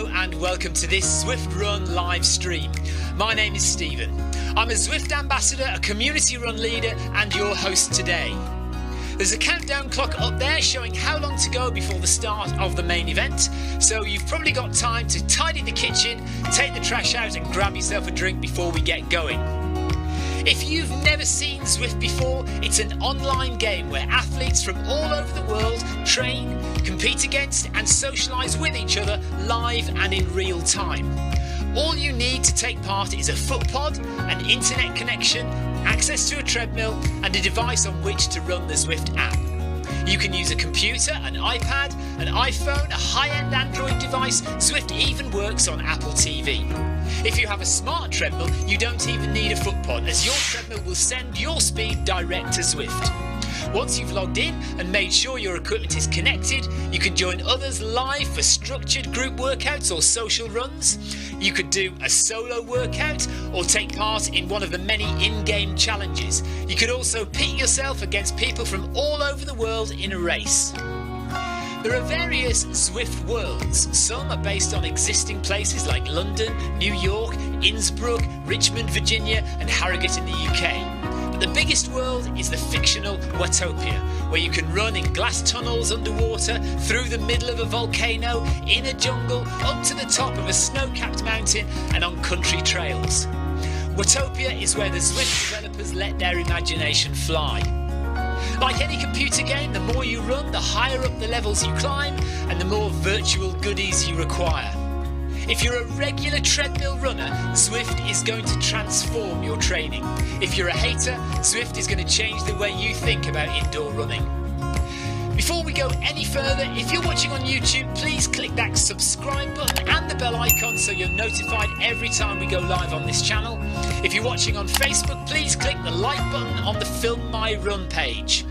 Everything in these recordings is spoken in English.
Hello and welcome to this Zwift Run live stream. My name is Stephen. I'm a Zwift ambassador, a community run leader and your host today. There's a countdown clock up there showing how long to go before the start of the main event, so you've probably got time to tidy the kitchen, take the trash out and grab yourself a drink before we get going. If you've never seen Zwift before, it's an online game where athletes from all over the world train, compete against and socialise with each other live and in real time. All you need to take part is a foot pod, an internet connection, access to a treadmill and a device on which to run the Zwift app. You can use a computer, an iPad, an iPhone, a high-end Android device. Zwift even works on Apple TV. If you have a smart treadmill, you don't even need a foot pod, as your treadmill will send your speed direct to Zwift. Once you've logged in and made sure your equipment is connected, you can join others live for structured group workouts or social runs. You could do a solo workout or take part in one of the many in-game challenges. You could also pit yourself against people from all over the world in a race. There are various Zwift worlds. Some are based on existing places like London, New York, Innsbruck, Richmond, Virginia and Harrogate in the UK. But the biggest world is the fictional Watopia, where you can run in glass tunnels underwater, through the middle of a volcano, in a jungle, up to the top of a snow-capped mountain and on country trails. Watopia is where the Zwift developers let their imagination fly. Like any computer game, the more you run, the higher up the levels you climb and the more virtual goodies you require. If you're a regular treadmill runner, Zwift is going to transform your training. If you're a hater, Zwift is going to change the way you think about indoor running. Before we go any further, if you're watching on YouTube, please click that subscribe button and the bell icon so you're notified every time we go live on this channel. If you're watching on Facebook, please click the like button on the Film My Run page.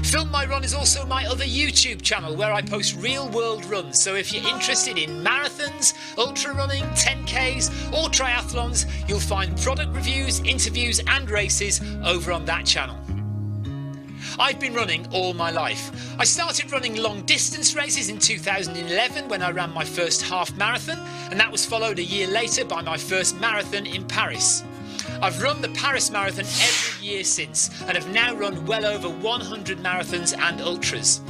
Film My Run is also my other YouTube channel where I post real world runs, so if you're interested in marathons, ultra running, 10Ks or triathlons, you'll find product reviews, interviews and races over on that channel. I've been running all my life. I started running long distance races in 2011 when I ran my first half marathon, and that was followed a year later by my first marathon in Paris. I've run the Paris Marathon every year since and have now run well over 100 marathons and ultras.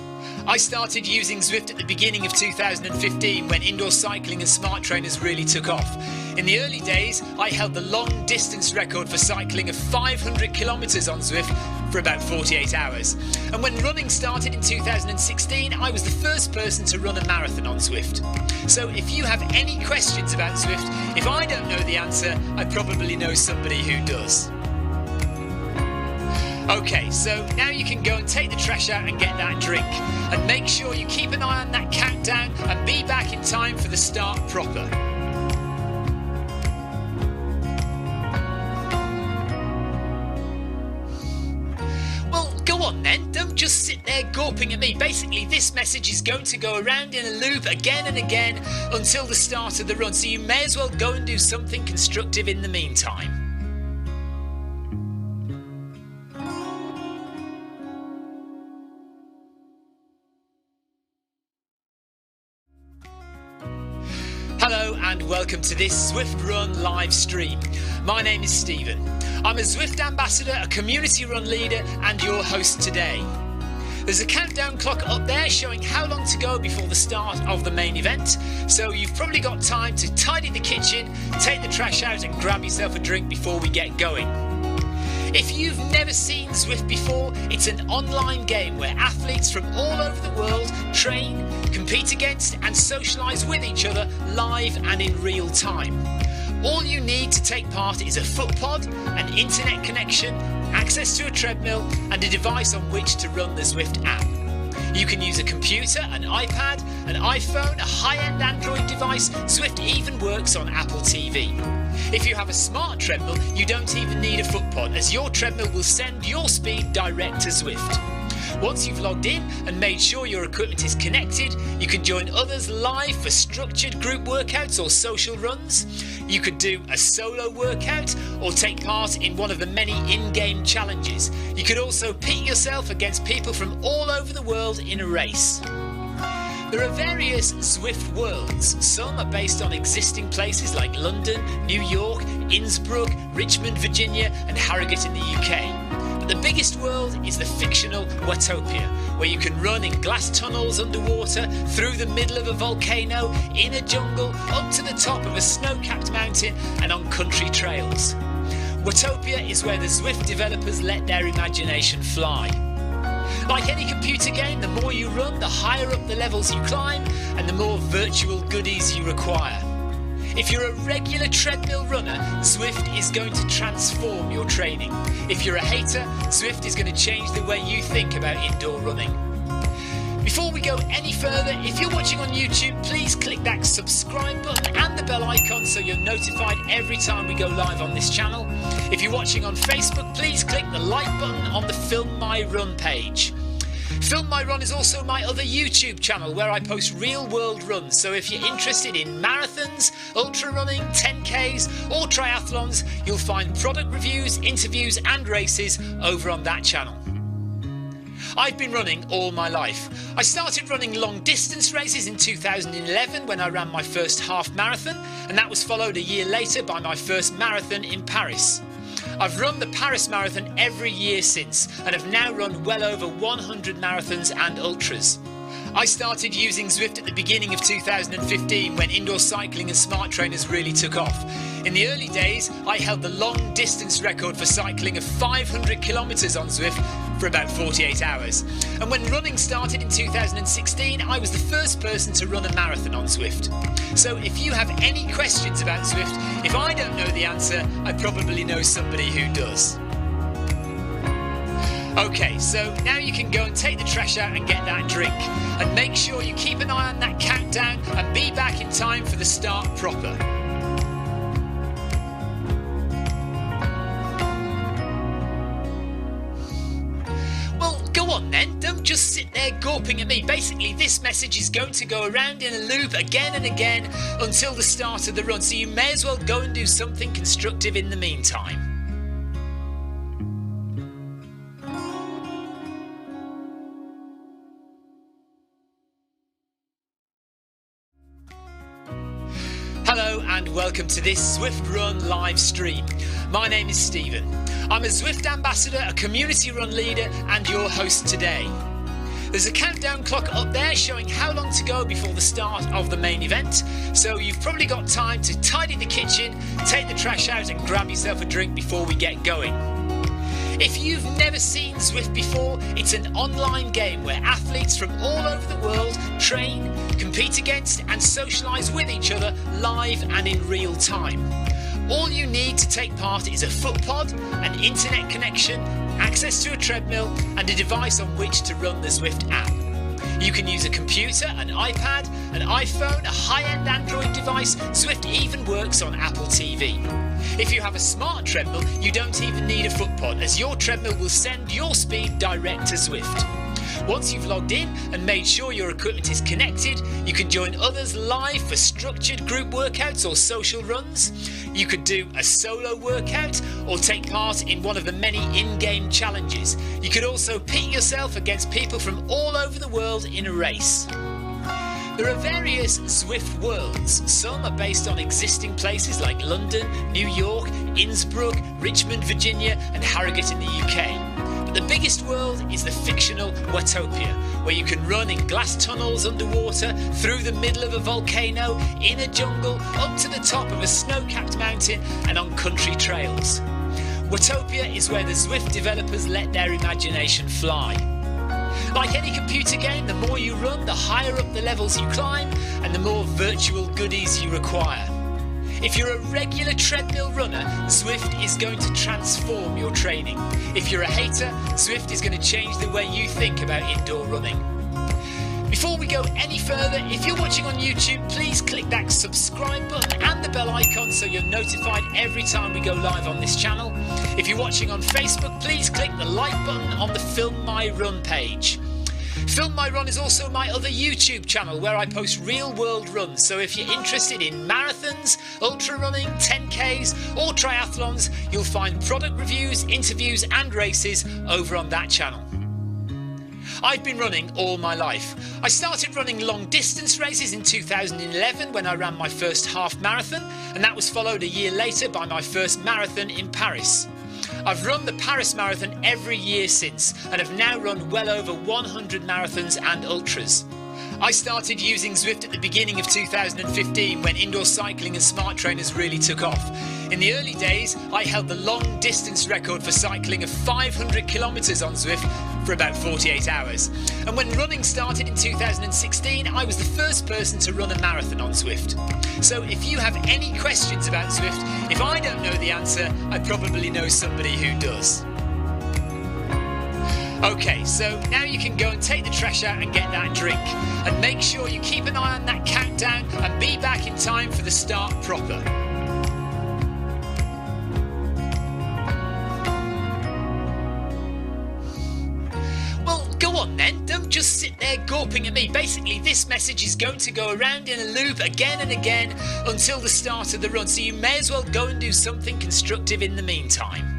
I started using Zwift at the beginning of 2015 when indoor cycling and smart trainers really took off. In the early days, I held the long distance record for cycling of 500 kilometres on Zwift for about 48 hours. And when running started in 2016, I was the first person to run a marathon on Zwift. So if you have any questions about Zwift, if I don't know the answer, I probably know somebody who does. Okay, so now you can go and take the trash out and get that drink. And make sure you keep an eye on that countdown and be back in time for the start proper. Well, go on then, don't just sit there gawping at me. Basically, this message is going to go around in a loop again and again until the start of the run, so you may as well go and do something constructive in the meantime. Hello and welcome to this Zwift Run live stream. My name is Stephen. I'm a Zwift ambassador, a community run leader and your host today. There's a countdown clock up there showing how long to go before the start of the main event, so you've probably got time to tidy the kitchen, take the trash out and grab yourself a drink before we get going. If you've never seen Zwift before, it's an online game where athletes from all over the world train, compete against and socialise with each other live and in real time. All you need to take part is a foot pod, an internet connection, access to a treadmill and a device on which to run the Zwift app. You can use a computer, an iPad, an iPhone, a high-end Android device. Zwift even works on Apple TV. If you have a smart treadmill, you don't even need a foot pod, as your treadmill will send your speed direct to Zwift. Once you've logged in and made sure your equipment is connected, you can join others live for structured group workouts or social runs. You could do a solo workout or take part in one of the many in-game challenges. You could also pit yourself against people from all over the world in a race. There are various Zwift worlds. Some are based on existing places like London, New York, Innsbruck, Richmond, Virginia and Harrogate in the UK. But the biggest world is the fictional Watopia, where you can run in glass tunnels underwater, through the middle of a volcano, in a jungle, up to the top of a snow-capped mountain and on country trails. Watopia is where the Zwift developers let their imagination fly. Like any computer game, the more you run, the higher up the levels you climb and the more virtual goodies you require. If you're a regular treadmill runner, Zwift is going to transform your training. If you're a hater, Zwift is going to change the way you think about indoor running. Before we go any further, if you're watching on YouTube, please click that subscribe button and the bell icon so you're notified every time we go live on this channel. If you're watching on Facebook, please click the like button on the Film My Run page. Film My Run is also my other YouTube channel where I post real world runs, so if you're interested in marathons, ultra running, 10Ks or triathlons, you'll find product reviews, interviews and races over on that channel. I've been running all my life. I started running long distance races in 2011 when I ran my first half marathon, and that was followed a year later by my first marathon in Paris. I've run the Paris Marathon every year since and have now run well over 100 marathons and ultras. I started using Zwift at the beginning of 2015 when indoor cycling and smart trainers really took off. In the early days, I held the long distance record for cycling of 500 kilometres on Zwift for about 48 hours. And when running started in 2016, I was the first person to run a marathon on Zwift. So if you have any questions about Zwift, if I don't know the answer, I probably know somebody who does. Okay, so now you can go and take the trash out and get that drink. And make sure you keep an eye on that countdown and be back in time for the start proper. Well, go on then, don't just sit there gawping at me. Basically, this message is going to go around in a loop again and again until the start of the run, so you may as well go and do something constructive in the meantime. Hello and welcome to this Zwift Run live stream. My name is Stephen. I'm a Zwift ambassador, a community run leader and your host today. There's a countdown clock up there showing how long to go before the start of the main event, so you've probably got time to tidy the kitchen, take the trash out and grab yourself a drink before we get going. If you've never seen Zwift before, it's an online game where athletes from all over the world train, compete against and socialise with each other live and in real time. All you need to take part is a foot pod, an internet connection, access to a treadmill and a device on which to run the Zwift app. You can use a computer, an iPad, an iPhone, a high-end Android device. Zwift even works on Apple TV. If you have a smart treadmill, you don't even need a foot pod, as your treadmill will send your speed direct to Zwift. Once you've logged in and made sure your equipment is connected, you can join others live for structured group workouts or social runs. You could do a solo workout or take part in one of the many in-game challenges. You could also pit yourself against people from all over the world in a race. There are various Zwift worlds. Some are based on existing places like London, New York, Innsbruck, Richmond, Virginia and Harrogate in the UK. But the biggest world is the fictional Watopia, where you can run in glass tunnels underwater, through the middle of a volcano, in a jungle, up to the top of a snow-capped mountain and on country trails. Watopia is where the Zwift developers let their imagination fly. Like any computer game, the more you run, the higher up the levels you climb and the more virtual goodies you require. If you're a regular treadmill runner, Zwift is going to transform your training. If you're a hater, Zwift is going to change the way you think about indoor running. Before we go any further, if you're watching on YouTube, please click that subscribe button and the bell icon so you're notified every time we go live on this channel. If you're watching on Facebook, please click the like button on the Film My Run page. Film My Run is also my other YouTube channel where I post real world runs, so if you're interested in marathons, ultra running, 10Ks or triathlons, you'll find product reviews, interviews and races over on that channel. I've been running all my life. I started running long distance races in 2011 when I ran my first half marathon, and that was followed a year later by my first marathon in Paris. I've run the Paris Marathon every year since and have now run well over 100 marathons and ultras. I started using Zwift at the beginning of 2015 when indoor cycling and smart trainers really took off. In the early days, I held the long distance record for cycling of 500 kilometres on Zwift for about 48 hours. And when running started in 2016, I was the first person to run a marathon on Zwift. So if you have any questions about Zwift, if I don't know the answer, I probably know somebody who does. Okay, so now you can go and take the trash out and get that drink. And make sure you keep an eye on that countdown and be back in time for the start proper. Well, go on then, don't just sit there gawping at me. Basically, this message is going to go around in a loop again and again until the start of the run, so you may as well go and do something constructive in the meantime.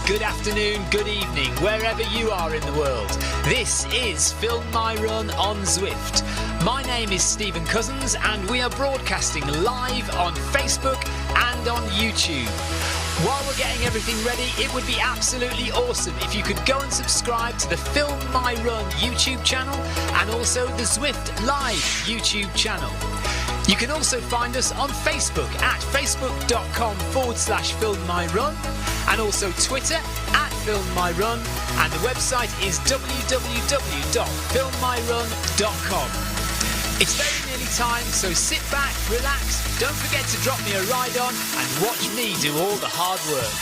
Good afternoon, good evening, wherever you are in the world. This is Film My Run on Zwift. My name is Stephen Cousins and we are broadcasting live on Facebook and on YouTube. While we're getting everything ready, it would be absolutely awesome if you could go and subscribe to the Film My Run YouTube channel and also the Zwift Live YouTube channel. You can also find us on Facebook at facebook.com/filmmyrun and also Twitter at filmmyrun, and the website is www.filmmyrun.com. It's very nearly time, so sit back, relax, don't forget to drop me a ride on and watch me do all the hard work.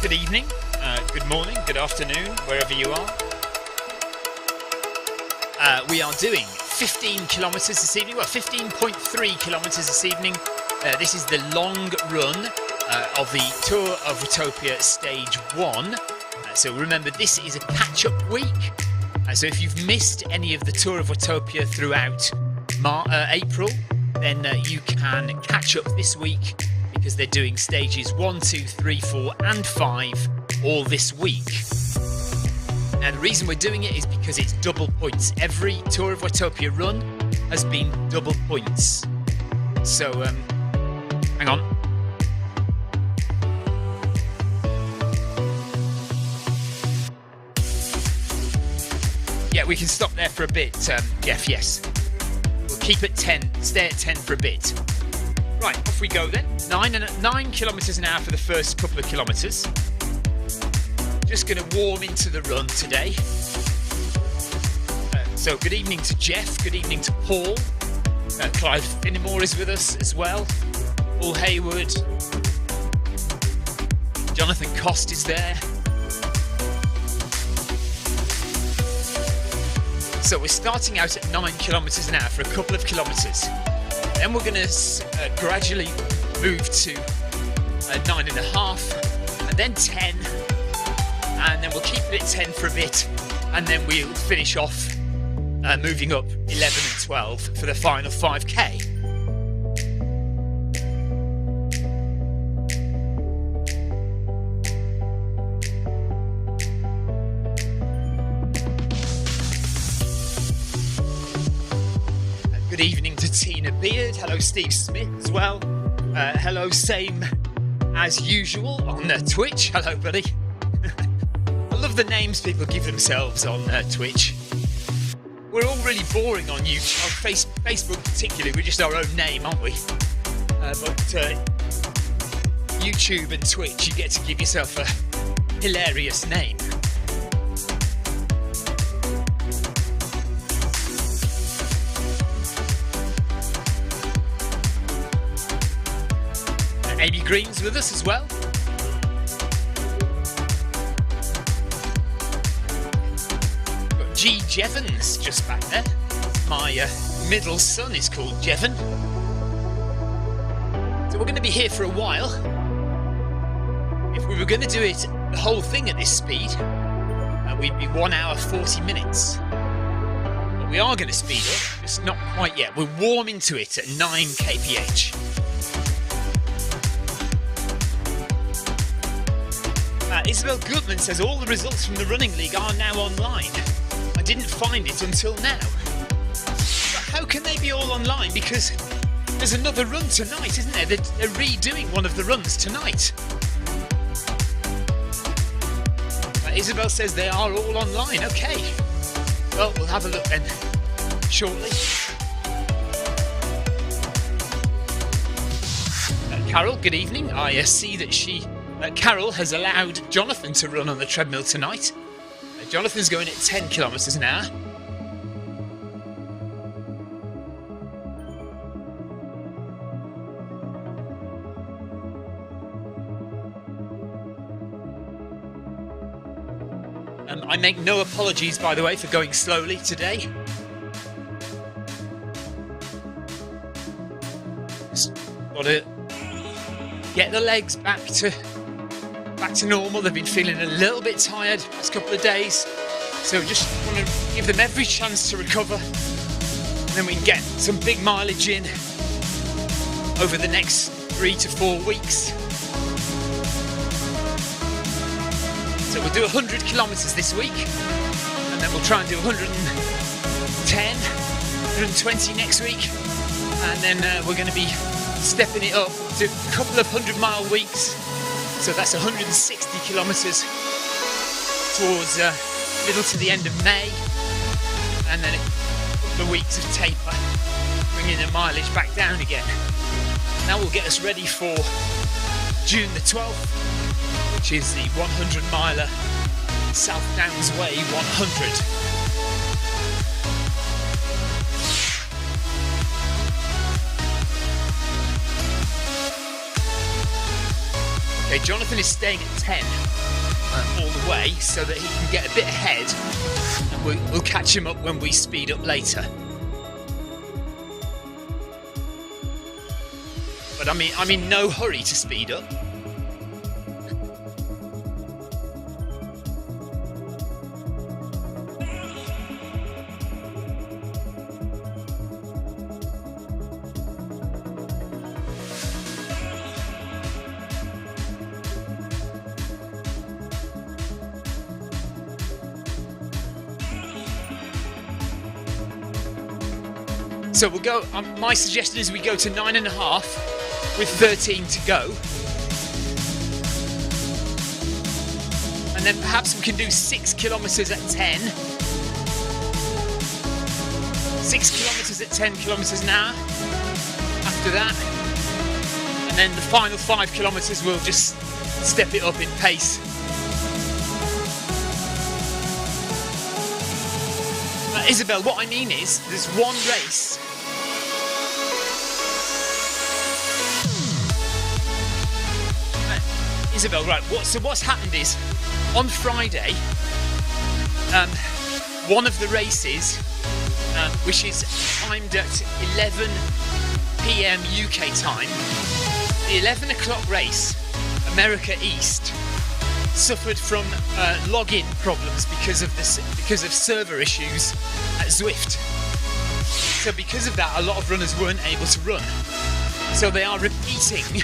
Good evening, good morning, good afternoon, wherever you are. We are doing 15 kilometres this evening, well 15.3 kilometres this evening. This is the long run of the Tour of Watopia Stage 1. So remember, this is a catch-up week. So if you've missed any of the Tour of Watopia throughout April, then you can catch up this week, because they're doing stages 1, 2, 3, 4 and 5 all this week. Now the reason we're doing it is because it's double points. Every Tour of Watopia run has been double points. So, hang on. Yeah, we can stop there for a bit, Jeff, yes. We'll keep at 10, stay at 10 for a bit. Right, off we go then. 9 kilometres an hour for the first couple of kilometres. Just going to warm into the run today. So good evening to Jeff, good evening to Paul. Clive Finnemore is with us as well. Paul Hayward. Jonathan Cost is there. So we're starting out at 9 kilometres an hour for a couple of kilometres. Then we're going to gradually move to 9.5, and then 10, and then we'll keep it at 10 for a bit, and then we'll finish off moving up 11 and 12 for the final 5k. Good evening to Tina Beard. Hello, Steve Smith as well. Hello, same as usual on Twitch. Hello, buddy. I love the names people give themselves on Twitch. We're all really boring on YouTube, on Facebook particularly. We're just our own name, aren't we? But YouTube and Twitch, you get to give yourself a hilarious name. Amy Green's with us as well. Got G. Jevons just back there. My middle son is called Jevon. So we're going to be here for a while. If we were going to do it the whole thing at this speed, we'd be 1 hour 40 minutes. But we are going to speed up, just not quite yet. We're warming to it at 9 kph. Isabel Goodman says all the results from the running league are now online. I didn't find it until now. But how can they be all online? Because there's another run tonight, isn't there? They're redoing one of the runs tonight. Isabel says they are all online. Okay. Well, we'll have a look then shortly. Carol, good evening. I see that Carol has allowed Jonathan to run on the treadmill tonight. Jonathan's going at 10 kilometres an hour. I make no apologies, by the way, for going slowly today. Just got to get the legs back to normal. They've been feeling a little bit tired the past couple of days, so just want to give them every chance to recover, and then we can get some big mileage in over the next 3 to 4 weeks. So we'll do 100 kilometres this week, and then we'll try and do 110, 120 next week, and then we're going to be stepping it up to a couple of 100-mile weeks. So that's 160 kilometres towards middle to the end of May, and then a couple of weeks of taper, bringing the mileage back down again. That will get us ready for June the 12th, which is the 100-miler South Downs Way 100. Okay, Jonathan is staying at 10 all the way so that he can get a bit ahead, and we'll catch him up when we speed up later. But I'm in no hurry to speed up. So we'll go, my suggestion is we go to 9.5 with 13 to go. And then perhaps we can do 6 kilometres at 10. 6 kilometres at 10 kilometres an hour after that. And then the final 5 kilometres we'll just step it up in pace. Isabel, what I mean is there's one race Isabel, right, what's happened is, on Friday, one of the races, which is timed at 11 PM UK time, the 11 o'clock race, America East, suffered from login problems because of server issues at Zwift. So because of that, a lot of runners weren't able to run. So they are repeating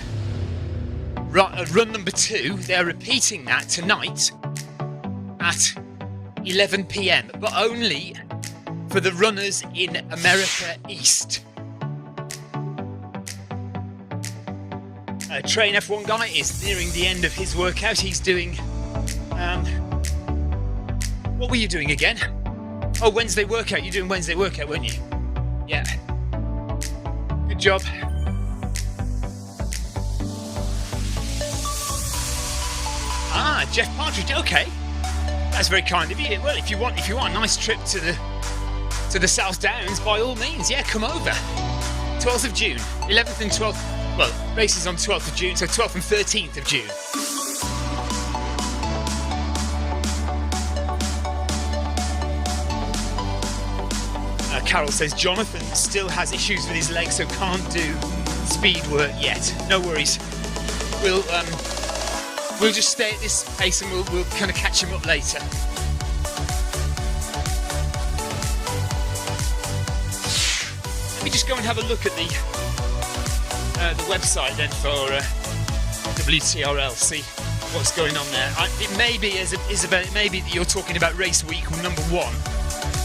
run number 2. They are repeating that tonight at 11 PM, but only for the runners in America East. Train F1 guy is nearing the end of his workout. He's doing what were you doing again? Oh, Wednesday workout. You're doing Wednesday workout, weren't you? Yeah. Good job. Ah, Jeff Partridge. Okay, that's very kind of you. Well, if you want a nice trip to the South Downs, by all means, yeah, come over. 12th of June, 11th and 12th. Well, races on 12th of June, so 12th and 13th of June. Carol says Jonathan still has issues with his legs, so can't do speed work yet. No worries. We'll just stay at this pace and we'll kind of catch him up later. Let me just go and have a look at the website then for WTRL, see what's going on there. It may be, Isabel, it may be that you're talking about race week number 1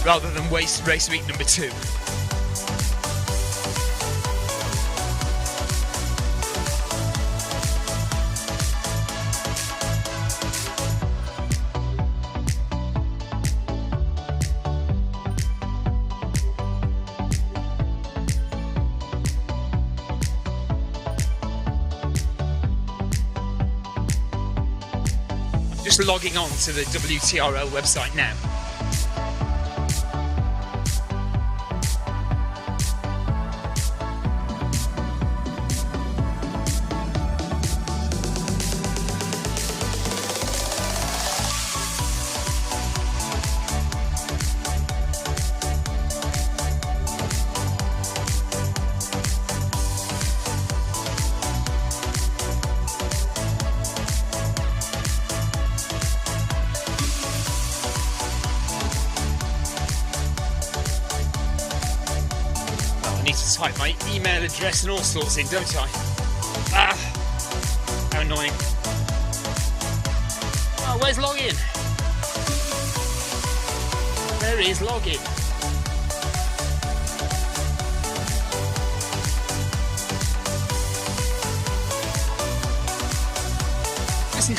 rather than race week number 2. Just logging on to the WTRL website now. Type my email address and all sorts in, don't I? How annoying. Oh, where's login? Where is login? Listen,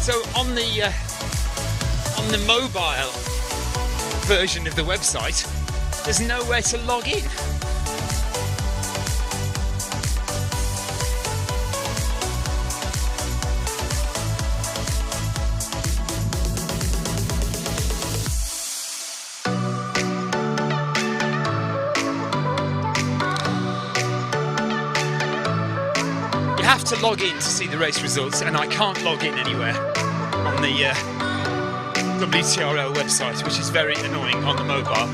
so on the mobile version of the website, there's nowhere to log in. To log in to see the race results, and I can't log in anywhere on the WTRL website, which is very annoying on the mobile.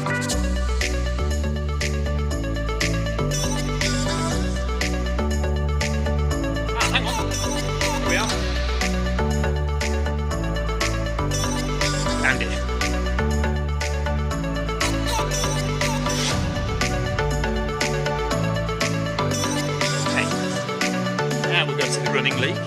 Hang on. Here we are. Found it. Now we'll go to the running league.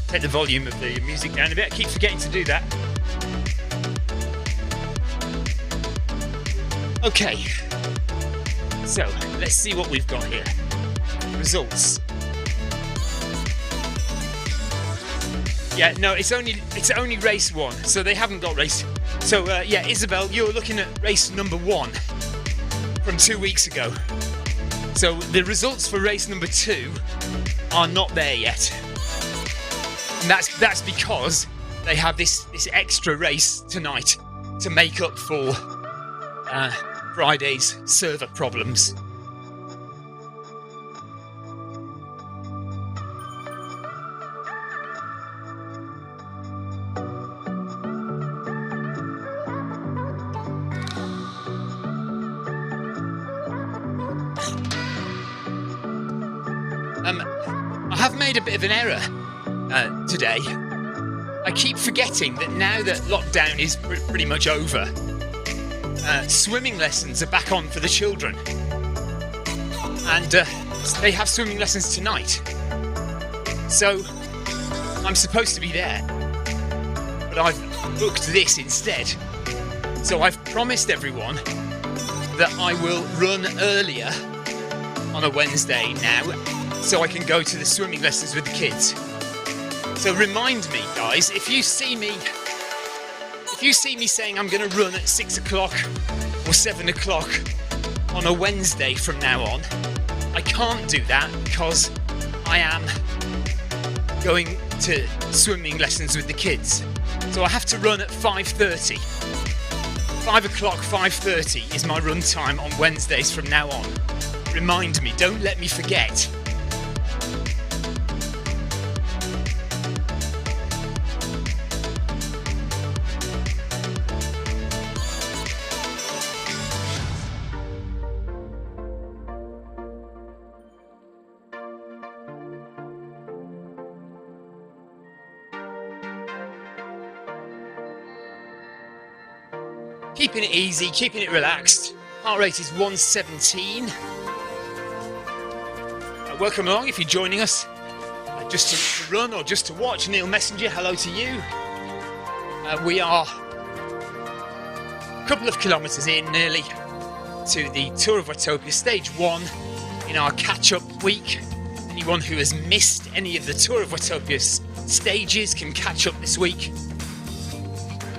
Take the volume of the music down a bit. I keep forgetting to do that. Okay. So, let's see what we've got here. Results. Yeah, no, it's only race 1, so they haven't got race. So yeah, Isabel, you're looking at race number 1 from 2 weeks ago. So the results for race number 2 are not there yet, and that's because they have this extra race tonight to make up for Friday's server problems. I have made a bit of an error today. I keep forgetting that now that lockdown is pretty much over, swimming lessons are back on for the children. And they have swimming lessons tonight. So I'm supposed to be there. But I've booked this instead. So I've promised everyone that I will run earlier on a Wednesday now, so I can go to the swimming lessons with the kids. So remind me, guys, if you see me saying I'm going to run at 6 o'clock or 7 o'clock on a Wednesday from now on, I can't do that because I am going to swimming lessons with the kids. So I have to run at 5:30. 5 o'clock, 5:30 is my run time on Wednesdays from now on. Remind me, don't let me forget. Keeping it easy, keeping it relaxed. Heart rate is 117. Welcome along if you're joining us just to run or just to watch. Neil Messenger, hello to you. We are a couple of kilometres in nearly to the Tour of Watopia Stage 1 in our catch-up week. Anyone who has missed any of the Tour of Watopia stages can catch up this week.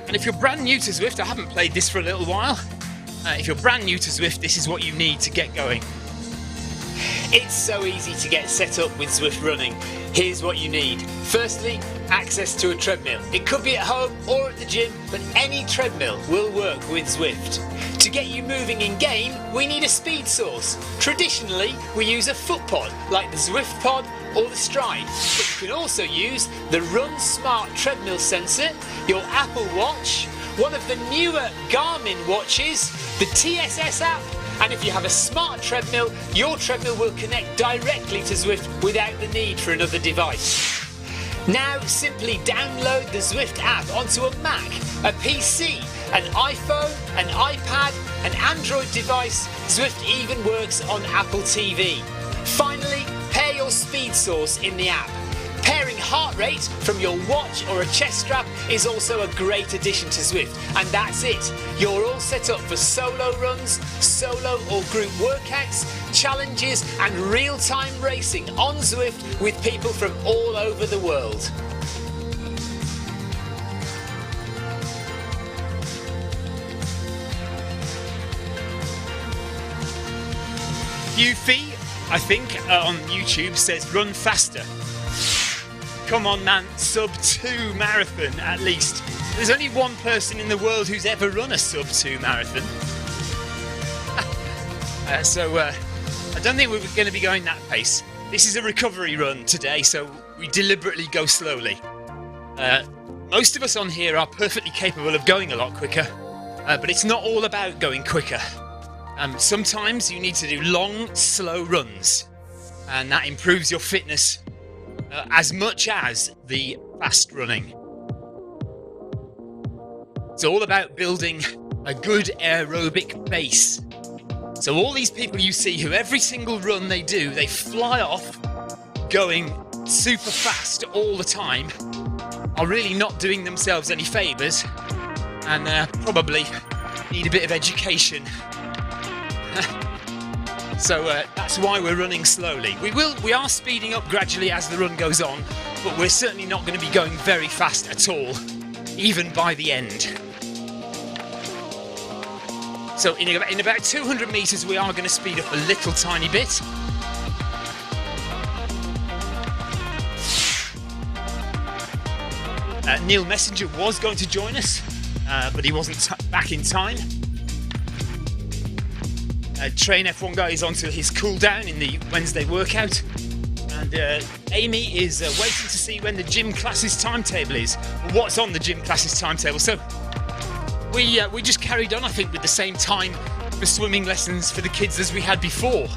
And if you're brand new to Zwift, I haven't played this for a little while. If you're brand new to Zwift, this is what you need to get going. It's so easy to get set up with Zwift running. Here's what you need. Firstly, access to a treadmill. It could be at home or at the gym, but any treadmill will work with Zwift. To get you moving in game, we need a speed source. Traditionally, we use a foot pod, like the Zwift pod or the Stride. But you can also use the Run Smart treadmill sensor, your Apple Watch, one of the newer Garmin watches, the TSS app, and if you have a smart treadmill, your treadmill will connect directly to Zwift without the need for another device. Now simply download the Zwift app onto a Mac, a PC, an iPhone, an iPad, an Android device. Zwift even works on Apple TV. Finally, pair your speed source in the app. Pairing heart rate from your watch or a chest strap is also a great addition to Zwift. And that's it. You're all set up for solo runs, solo or group workouts, challenges and real-time racing on Zwift with people from all over the world. Yuffie, I think, on YouTube says run faster. Come on, man, sub 2 marathon at least. There's only one person in the world who's ever run a sub 2 marathon. I don't think we're going to be going that pace. This is a recovery run today, so we deliberately go slowly. Most of us on here are perfectly capable of going a lot quicker, but it's not all about going quicker. Sometimes you need to do long, slow runs, and that improves your fitness as much as the fast running. It's all about building a good aerobic base. So all these people you see who every single run they do, they fly off going super fast all the time, are really not doing themselves any favours and probably need a bit of education. So that's why we're running slowly. We are speeding up gradually as the run goes on, but we're certainly not going to be going very fast at all, even by the end. So in about 200 metres we are going to speed up a little tiny bit. Neil Messenger was going to join us, but he wasn't back in time. Train F1 guy is onto his cool down in the Wednesday workout, and Amy is waiting to see when the gym classes timetable is, or what's on the gym classes timetable. So we just carried on, I think, with the same time for swimming lessons for the kids as we had before.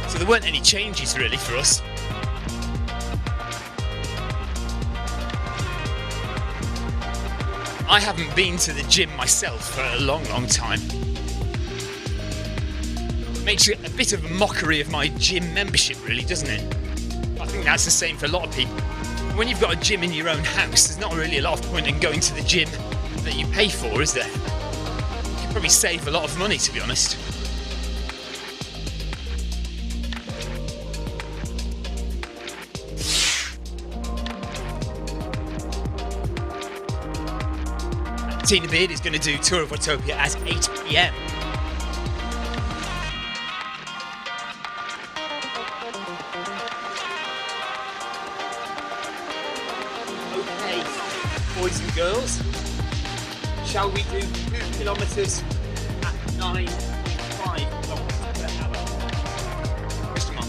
So there weren't any changes really for us. I haven't been to the gym myself for a long time. Makes it a bit of a mockery of my gym membership, really, doesn't it? I think that's the same for a lot of people. When you've got a gym in your own house, there's not really a lot of point in going to the gym that you pay for, is there? You can probably save a lot of money, to be honest. Tina Beard is going to do Tour of Watopia at 8 p.m. Okay, boys and girls, shall we do 2 kilometres at 9.5 kilometres per hour? Mr. Mark.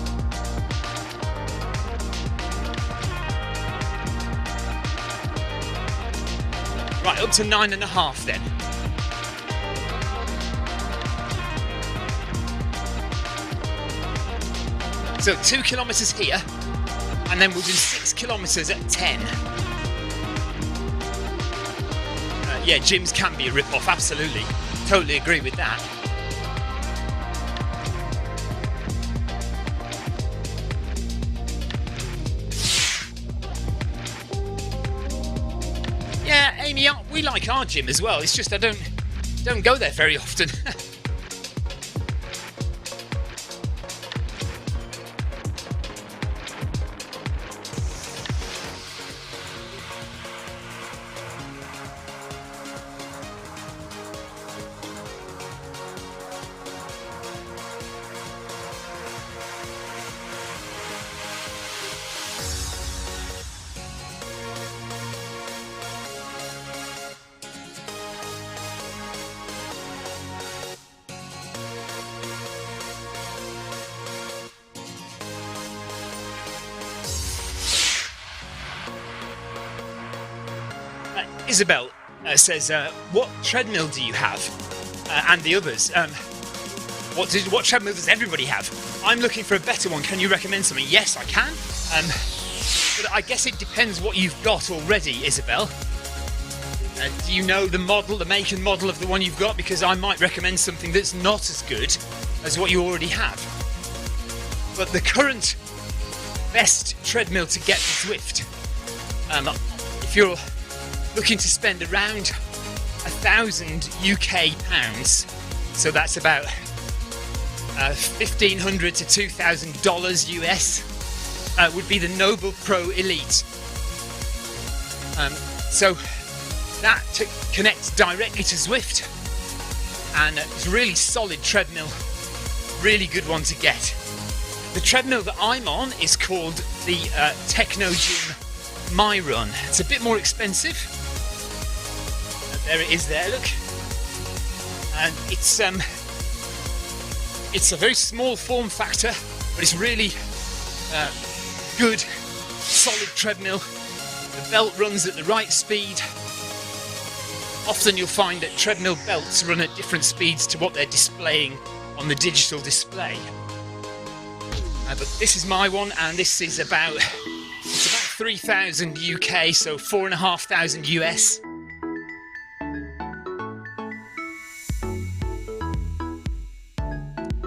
Right, up to 9.5 then. So 2 kilometres here, and then we'll do 6 kilometres at 10. Yeah, gyms can be a rip-off, absolutely. Totally agree with that. Yeah, Amy, we like our gym as well. It's just I don't go there very often. Isabel says, what treadmill do you have? And the others, what treadmill does everybody have? I'm looking for a better one. Can you recommend something? Yes, I can. But I guess it depends what you've got already, Isabel. Do you know the model, the make and model of the one you've got? Because I might recommend something that's not as good as what you already have. But the current best treadmill to get for Zwift, if you're looking to spend around 1,000 UK pounds, so that's about $1,500 to $2,000 US, would be the Noble Pro Elite. So that connects directly to Zwift, and it's a really solid treadmill, really good one to get. The treadmill that I'm on is called the Techno Gym My Run. It's a bit more expensive. There it is there, look. And it's a very small form factor, but it's really good, solid treadmill. The belt runs at the right speed. Often you'll find that treadmill belts run at different speeds to what they're displaying on the digital display. But this is my one, and this is it's about 3,000 UK, so 4,500 US.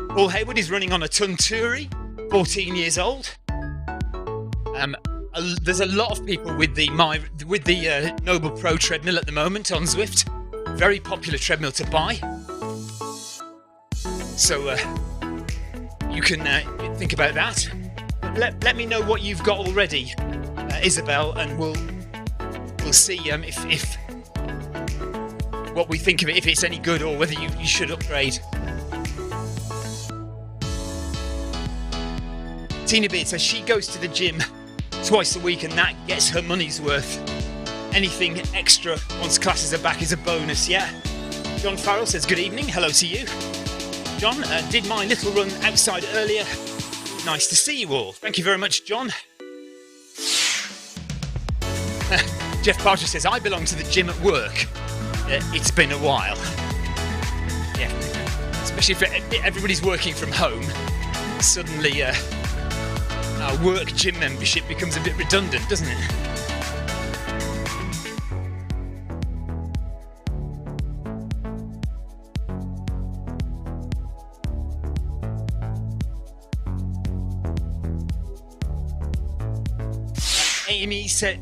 Paul Hayward is running on a Tunturi, 14 years old. There's a lot of people with the Noble Pro treadmill at the moment on Zwift. Very popular treadmill to buy. So you can think about that. Let me know what you've got already, Isabel, and we'll see if what we think of it, if it's any good, or whether you should upgrade. Tina Beard says she goes to the gym twice a week and that gets her money's worth. anything extra once classes are back is a bonus, yeah? John Farrell says, good evening, hello to you. John, did my little run outside earlier. Nice to see you all. Thank you very much, John. Jeff Parcher says, I belong to the gym at work. It's been a while. Yeah, especially if everybody's working from home. Suddenly, our work gym membership becomes a bit redundant, doesn't it?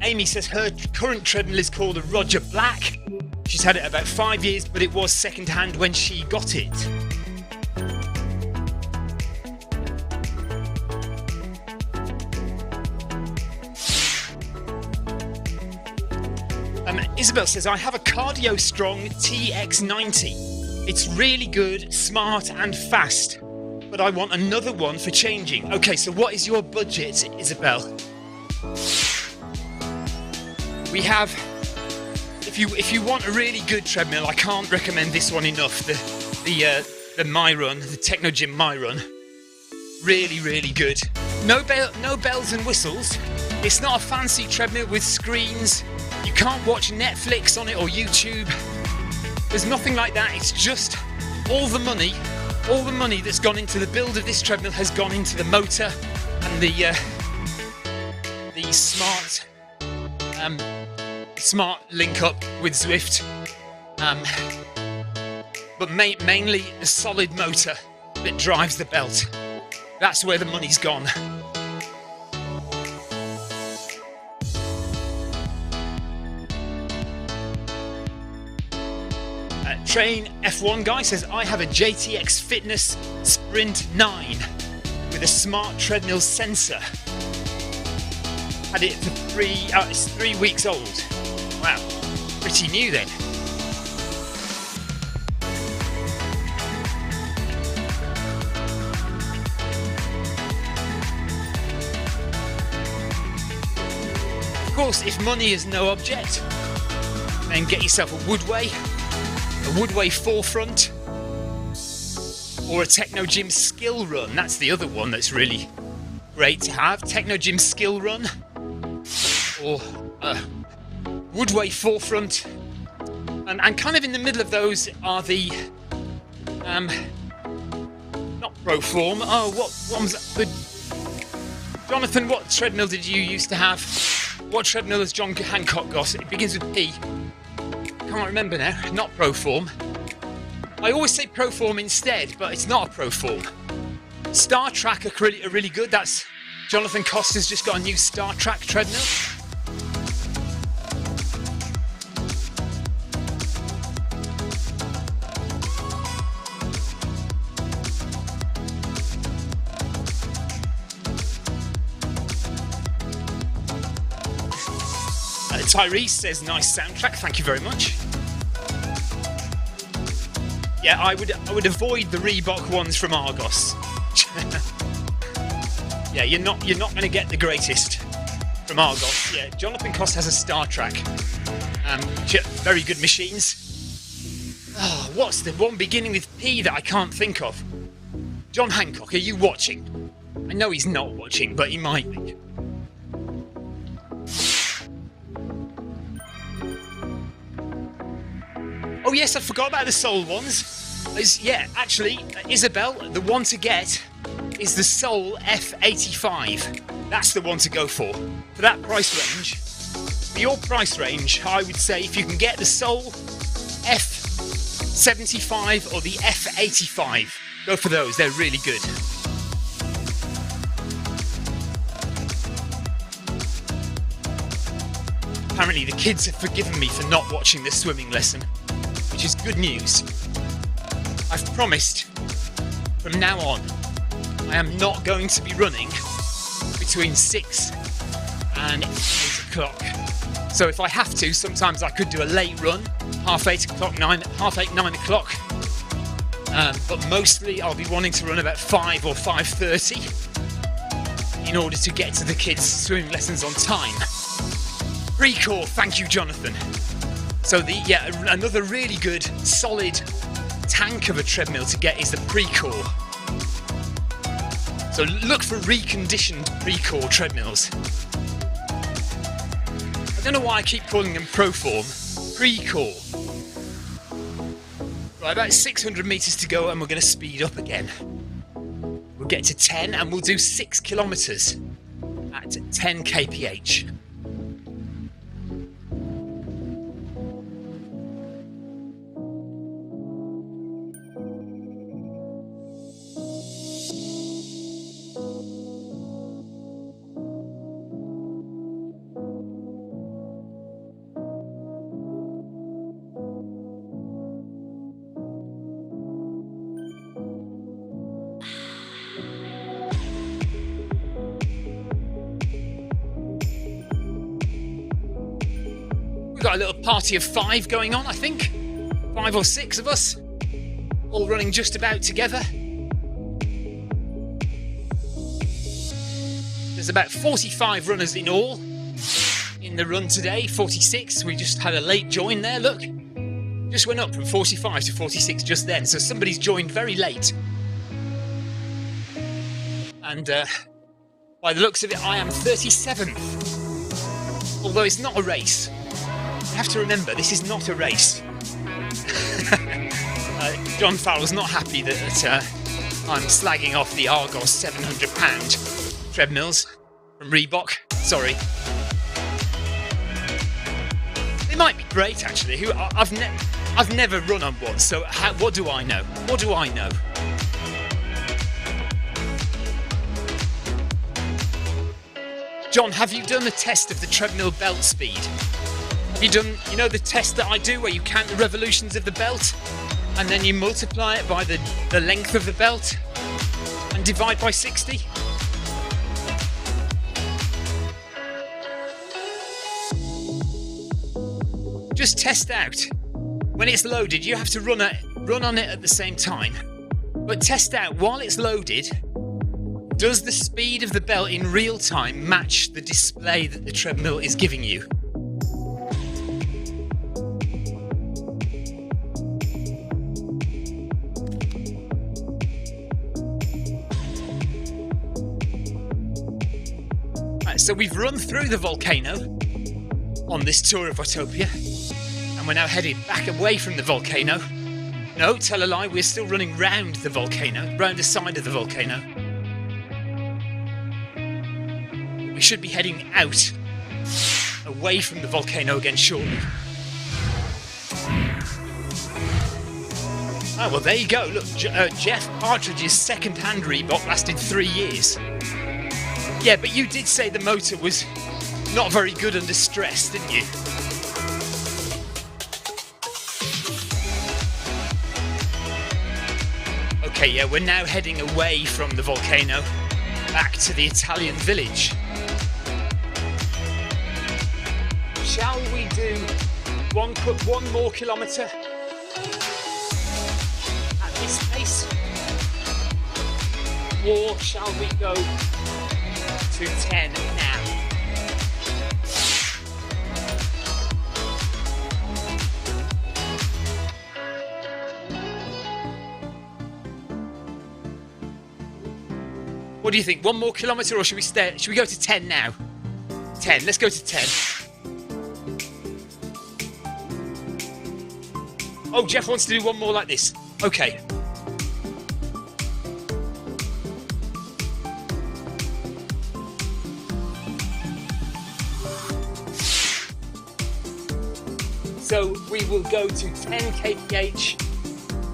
Amy says her current treadmill is called a Roger Black. She's had it about 5 years, but it was second hand when she got it. Isabel says, I have a Cardio Strong TX90. It's really good, smart and fast, but I want another one for changing. Okay, so what is your budget, Isabel? We have, if you want a really good treadmill, I can't recommend this one enough. The MyRun, the Technogym MyRun, really, really good. No bells and whistles. It's not a fancy treadmill with screens. You can't watch Netflix on it or YouTube. There's nothing like that. It's just all the money that's gone into the build of this treadmill has gone into the motor and the smart link up with Zwift, but mainly a solid motor that drives the belt. That's where the money's gone. Train F1 guy says, I have a JTX Fitness Sprint 9 with a smart treadmill sensor. Had it for it's 3 weeks old. Wow, pretty new then. Of course, if money is no object, then get yourself a Woodway 4Front, or a Technogym Skill Run. That's the other one that's really great to have. Technogym Skill Run, or Woodway 4Front, and kind of in the middle of those are the not Proform. Oh, what was that? Jonathan, what treadmill did you used to have? What treadmill has John Hancock got? It begins with P. Can't remember now. Not Proform. I always say Proform instead, but it's not a Proform. Star Trek are really good. That's Jonathan Costa's just got a new Star Trek treadmill. Tyrese says, nice soundtrack, thank you very much. Yeah, I would avoid the Reebok ones from Argos. Yeah, you're not going to get the greatest from Argos. Yeah, Jonathan Cost has a Star Trek. Very good machines. Oh, what's the one beginning with P that I can't think of? John Hancock, are you watching? I know he's not watching, but he might be. Oh yes, I forgot about the Soul ones. Actually, Isabel, the one to get is the Soul F85. That's the one to go for. For that price range, for your price range, I would say if you can get the Soul F75 or the F85, go for those, they're really good. Apparently the kids have forgiven me for not watching the swimming lesson, which is good news. I've promised from now on I am not going to be running between 6 and 8 o'clock. So if I have to, sometimes I could do a late run, half 8 o'clock, 9 o'clock. But mostly I'll be wanting to run about 5 or 5:30 in order to get to the kids' swimming lessons on time. Pre-core, thank you, Jonathan. So another really good, solid tank of a treadmill to get is the pre-core. So look for reconditioned pre-core treadmills. I don't know why I keep calling them Proform. Pre-core. Right, about 600 meters to go and we're going to speed up again. We'll get to 10 and we'll do 6 kilometers at 10 kph. We've got a little party of 5 going on, I think. 5 or 6 of us, all running just about together. There's about 45 runners in all in the run today, 46. We just had a late join there, look. Just went up from 45 to 46 just then, so somebody's joined very late. And by the looks of it, I am 37th. Although it's not a race. You have to remember, this is not a race. John Farrell's not happy that I'm slagging off the Argos £700 treadmills from Reebok. Sorry. They might be great, actually. I've never run on one, so what do I know? What do I know? John, have you done the test of the treadmill belt speed? Have you done, the test that I do where you count the revolutions of the belt and then you multiply it by the length of the belt and divide by 60? Just test out. When it's loaded, you have to run on it at the same time. But test out while it's loaded, does the speed of the belt in real time match the display that the treadmill is giving you? Right, so we've run through the volcano on this tour of Watopia, and we're now headed back away from the volcano. No, tell a lie, we're still running round the volcano, round the side of the volcano. We should be heading out, away from the volcano again shortly. Oh, well, there you go. Look, Jeff Partridge's second-hand Reebok lasted 3 years. Yeah, but you did say the motor was not very good under stress, didn't you? Okay, yeah, we're now heading away from the volcano, back to the Italian village. Shall we do one more kilometre at this pace? Or shall we go to 10 now? What do you think? 1 more kilometre, or should we go to 10 now? 10. Let's go to 10. Oh, Jeff wants to do 1 more like this. Okay. So we will go to 10 kph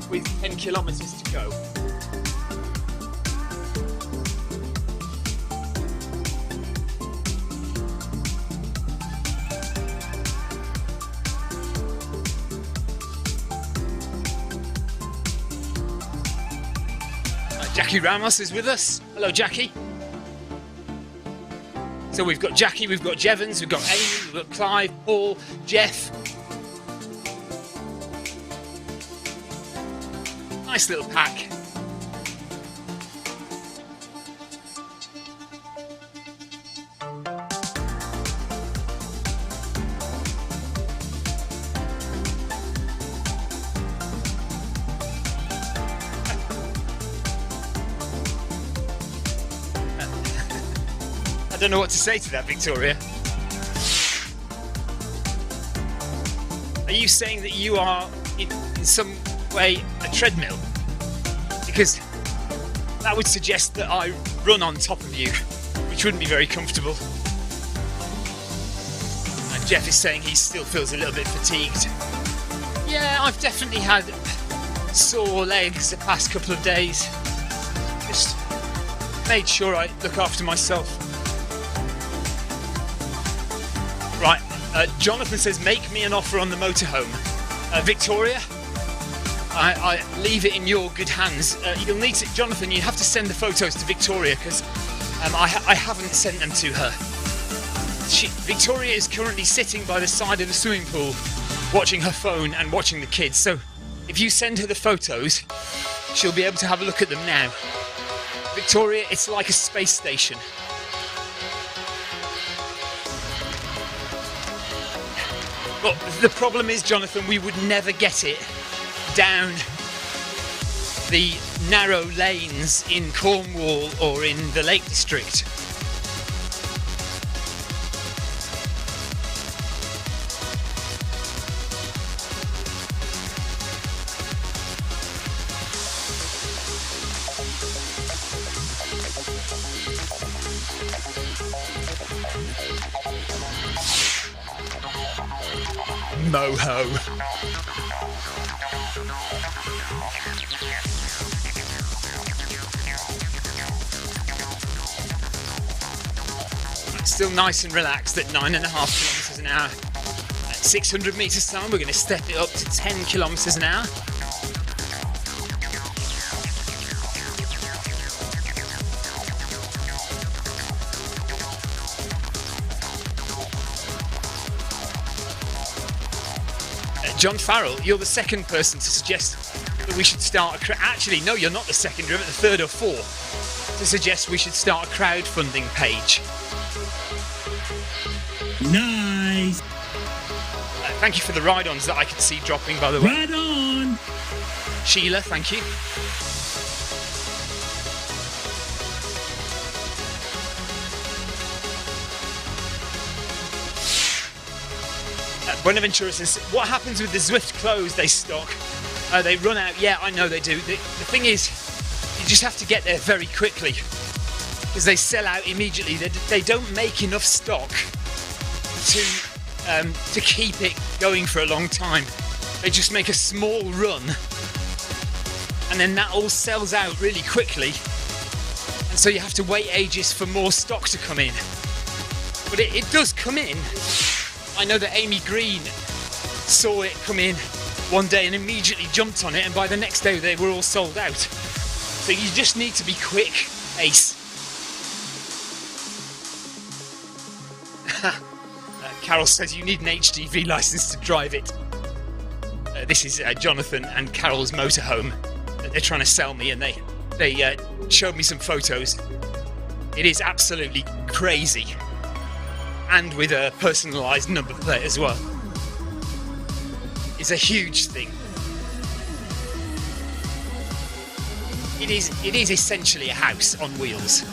with 10 kilometres to go. Jackie Ramos is with us. Hello, Jackie. So we've got Jackie, we've got Jevons, we've got Amy, we've got Clive, Paul, Jeff. Nice little pack. don't know what to say to that, Victoria. Are you saying that you are in some way a treadmill? Because that would suggest that I run on top of you, which wouldn't be very comfortable. And Jeff is saying he still feels a little bit fatigued. Yeah, I've definitely had sore legs the past couple of days. Just made sure I look after myself. Right, Jonathan says, make me an offer on the motorhome. Victoria, I leave it in your good hands. You'll need to, Jonathan, you have to send the photos to Victoria because I haven't sent them to her. Victoria is currently sitting by the side of the swimming pool, watching her phone and watching the kids. So if you send her the photos, she'll be able to have a look at them now. Victoria, it's like a space station. But the problem is, Jonathan, we would never get it down the narrow lanes in Cornwall or in the Lake District. Moho. Still nice and relaxed at 9.5 kilometres an hour. At 600 metres time, we're going to step it up to 10 kilometres an hour. John Farrell, you're the second person to suggest that we should start a actually, no, you're not the second, you're the third or fourth to suggest we should start a crowdfunding page. Nice. Thank you for the ride-ons that I could see dropping, by the way. Ride on. Sheila, thank you. Buenaventura says, what happens with the Zwift clothes they stock? They run out. Yeah, I know they do. The thing is, you just have to get there very quickly because they sell out immediately. They don't make enough stock to keep it going for a long time. They just make a small run and then that all sells out really quickly, and so you have to wait ages for more stock to come in. But it does come in. I know that Amy Green saw it come in one day and immediately jumped on it, and by the next day they were all sold out. So you just need to be quick, Ace. Carol says you need an HGV license to drive it. This is Jonathan and Carol's motorhome that they're trying to sell me, and they showed me some photos. It is absolutely crazy. And with a personalised number plate as well. It's a huge thing. It is essentially a house on wheels.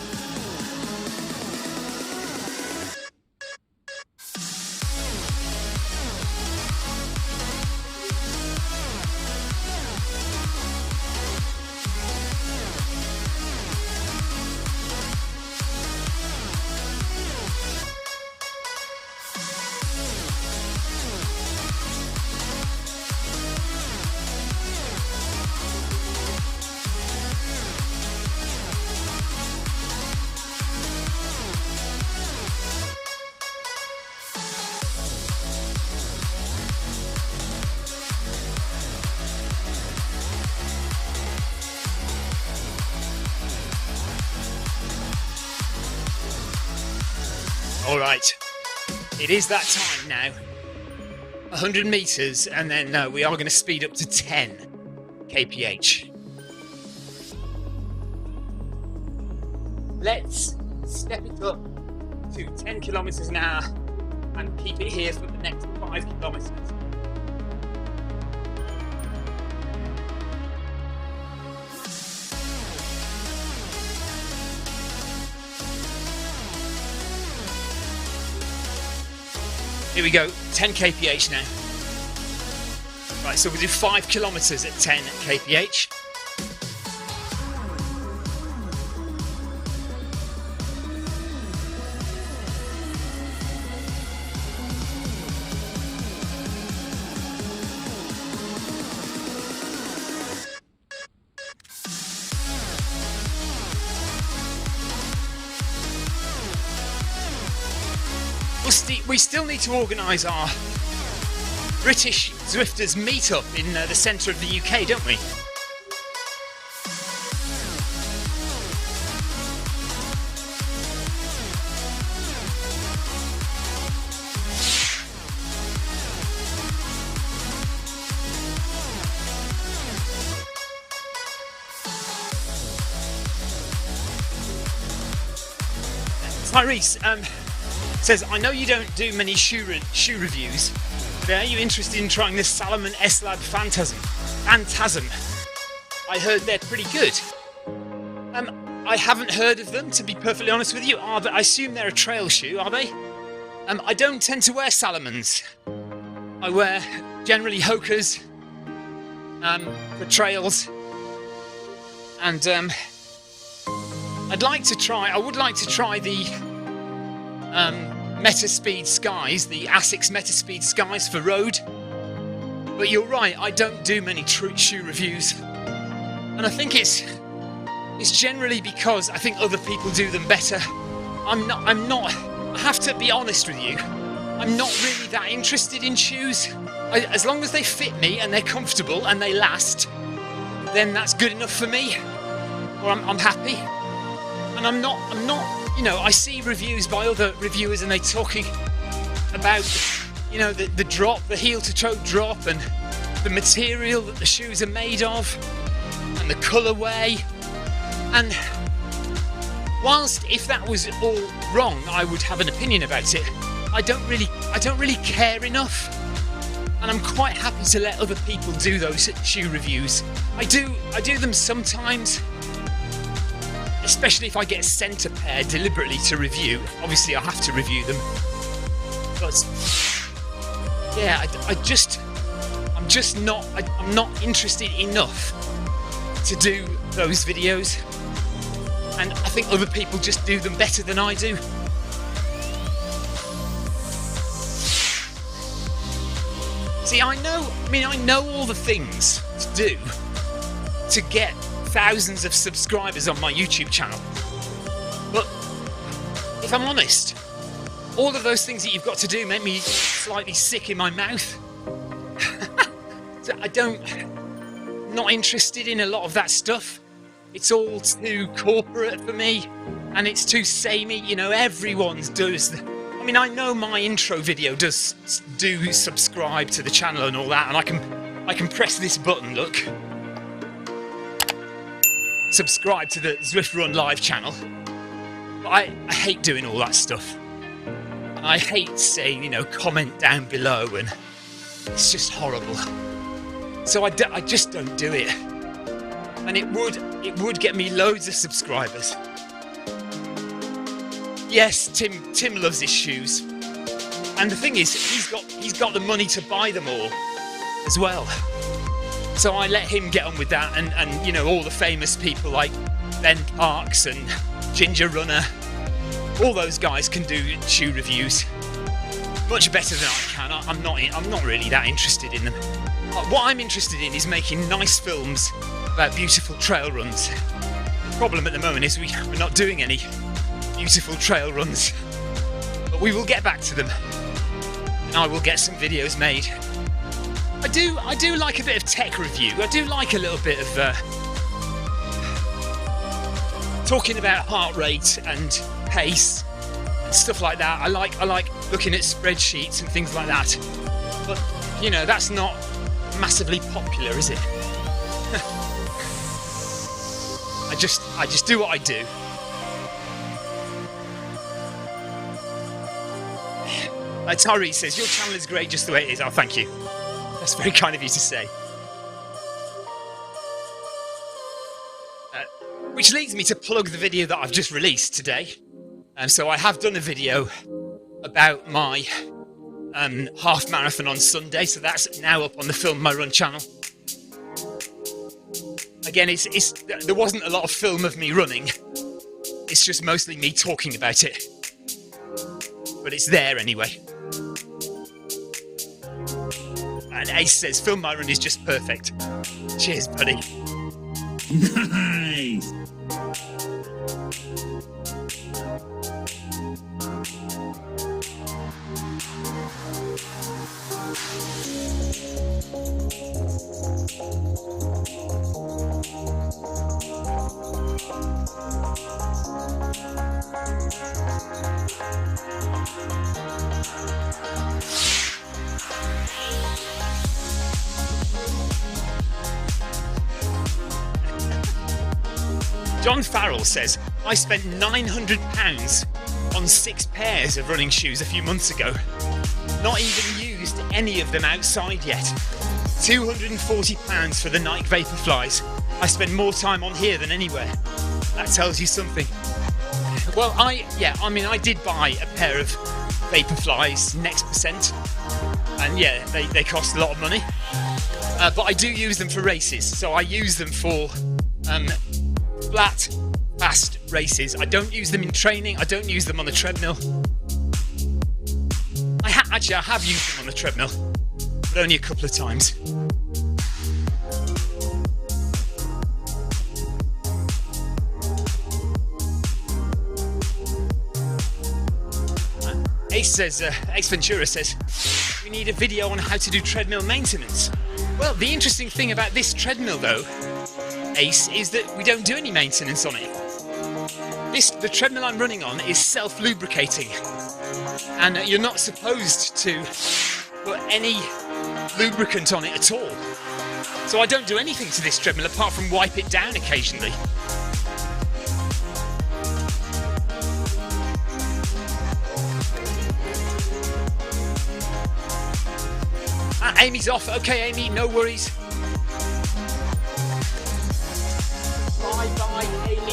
Alright, it is that time now. 100 metres, and then we are going to speed up to 10 kph. Let's step it up to 10 kilometres an hour and keep it here for the next 5 kilometres. Here we go, 10 kph now. Right, so we'll do 5 kilometers at 10 kph. We still need to organise our British Zwifters meet-up in the centre of the UK, don't we? Tyrese, says, I know you don't do many shoe reviews, but are you interested in trying this Salomon S-Lab Phantasm? I heard they're pretty good. I haven't heard of them, to be perfectly honest with you. I assume they're a trail shoe, are they? I don't tend to wear Salomons. I wear generally Hokas for trails, and I would like to try the Metaspeed Skies, the Asics Metaspeed Skies for road. But you're right, I don't do many shoe reviews, and I think it's generally because I think other people do them better. I'm not. I have to be honest with you. I'm not really that interested in shoes. As long as they fit me and they're comfortable and they last, then that's good enough for me. Or I'm happy. And I'm not. You know, I see reviews by other reviewers and they're talking about, you know, the drop, the heel-to-toe drop, and the material that the shoes are made of, and the colourway. And whilst if that was all wrong, I would have an opinion about it, I don't really care enough. And I'm quite happy to let other people do those shoe reviews. I do them sometimes. Especially if I get sent a pair deliberately to review. Obviously I have to review them. But yeah, I'm not interested enough to do those videos. And I think other people just do them better than I do. See, I know all the things to do to get thousands of subscribers on my YouTube channel. But if I'm honest, all of those things that you've got to do make me slightly sick in my mouth. So not interested in a lot of that stuff. It's all too corporate for me, and it's too samey. You know, everyone's does. I know my intro video does do subscribe to the channel and all that, and I can press this button. Look. Subscribe to the Zwift Run Live channel. But I hate doing all that stuff. And I hate saying, you know, comment down below, and it's just horrible. So I just don't do it. And it would get me loads of subscribers. Yes, Tim loves his shoes. And the thing is, he's got the money to buy them all as well. So I let him get on with that, and you know, all the famous people like Ben Parks and Ginger Runner, all those guys can do shoe reviews much better than I can. I'm not really that interested in them. What I'm interested in is making nice films about beautiful trail runs. The problem at the moment is we're not doing any beautiful trail runs, but we will get back to them, and I will get some videos made. I do like a bit of tech review. I do like a little bit of talking about heart rate and pace and stuff like that. I like looking at spreadsheets and things like that. But you know, that's not massively popular, is it? I just do what I do. Tyree says, your channel is great just the way it is. Oh, thank you. That's very kind of you to say. Which leads me to plug the video that I've just released today. So I have done a video about my half marathon on Sunday, so that's now up on the Film My Run channel. Again, there wasn't a lot of film of me running. It's just mostly me talking about it. But it's there anyway. And Ace says, Film My Run is just perfect. Cheers, buddy. Nice. John Farrell says, I spent £900 on 6 pairs of running shoes a few months ago. Not even used any of them outside yet. £240 for the Nike Vaporflies. I spend more time on here than anywhere. That tells you something. Well, I did buy a pair of Vaporflies Next Percent. And yeah, they cost a lot of money. But I do use them for races. So I use them for flat, fast races. I don't use them in training. I don't use them on the treadmill. I have used them on the treadmill, but only a couple of times. Ace Ventura says, we need a video on how to do treadmill maintenance. Well, the interesting thing about this treadmill though, Ace, is that we don't do any maintenance on it. The treadmill I'm running on is self-lubricating, and you're not supposed to put any lubricant on it at all. So I don't do anything to this treadmill apart from wipe it down occasionally. Amy's off. Okay, Amy, no worries. Bye, Amy.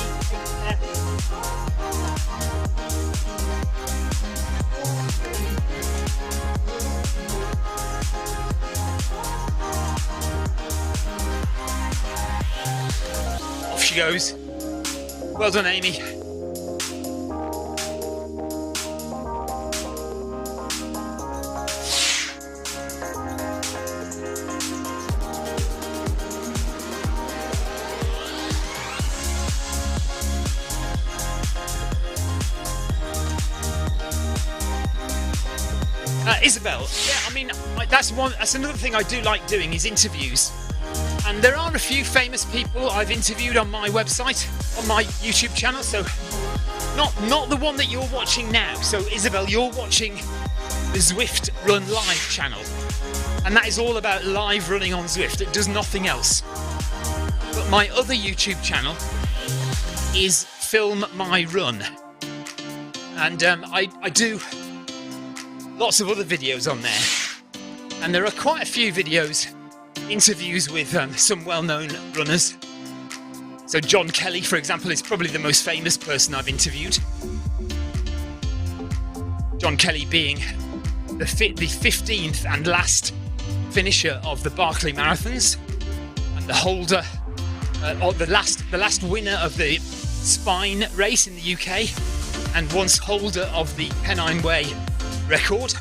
Off she goes. Well done, Amy. Isabel, that's another thing I do like doing is interviews. And there are a few famous people I've interviewed on my website, on my YouTube channel, so not the one that you're watching now. So Isabel, you're watching the Zwift Run Live channel. And that is all about live running on Zwift. It does nothing else. But my other YouTube channel is Film My Run. And I do lots of other videos on there, and there are quite a few videos, interviews with some well-known runners. So John Kelly, for example, is probably the most famous person I've interviewed. John Kelly being the 15th and last finisher of the Barkley Marathons, and the holder, or the last winner of the Spine race in the UK, and once holder of the Pennine Way record,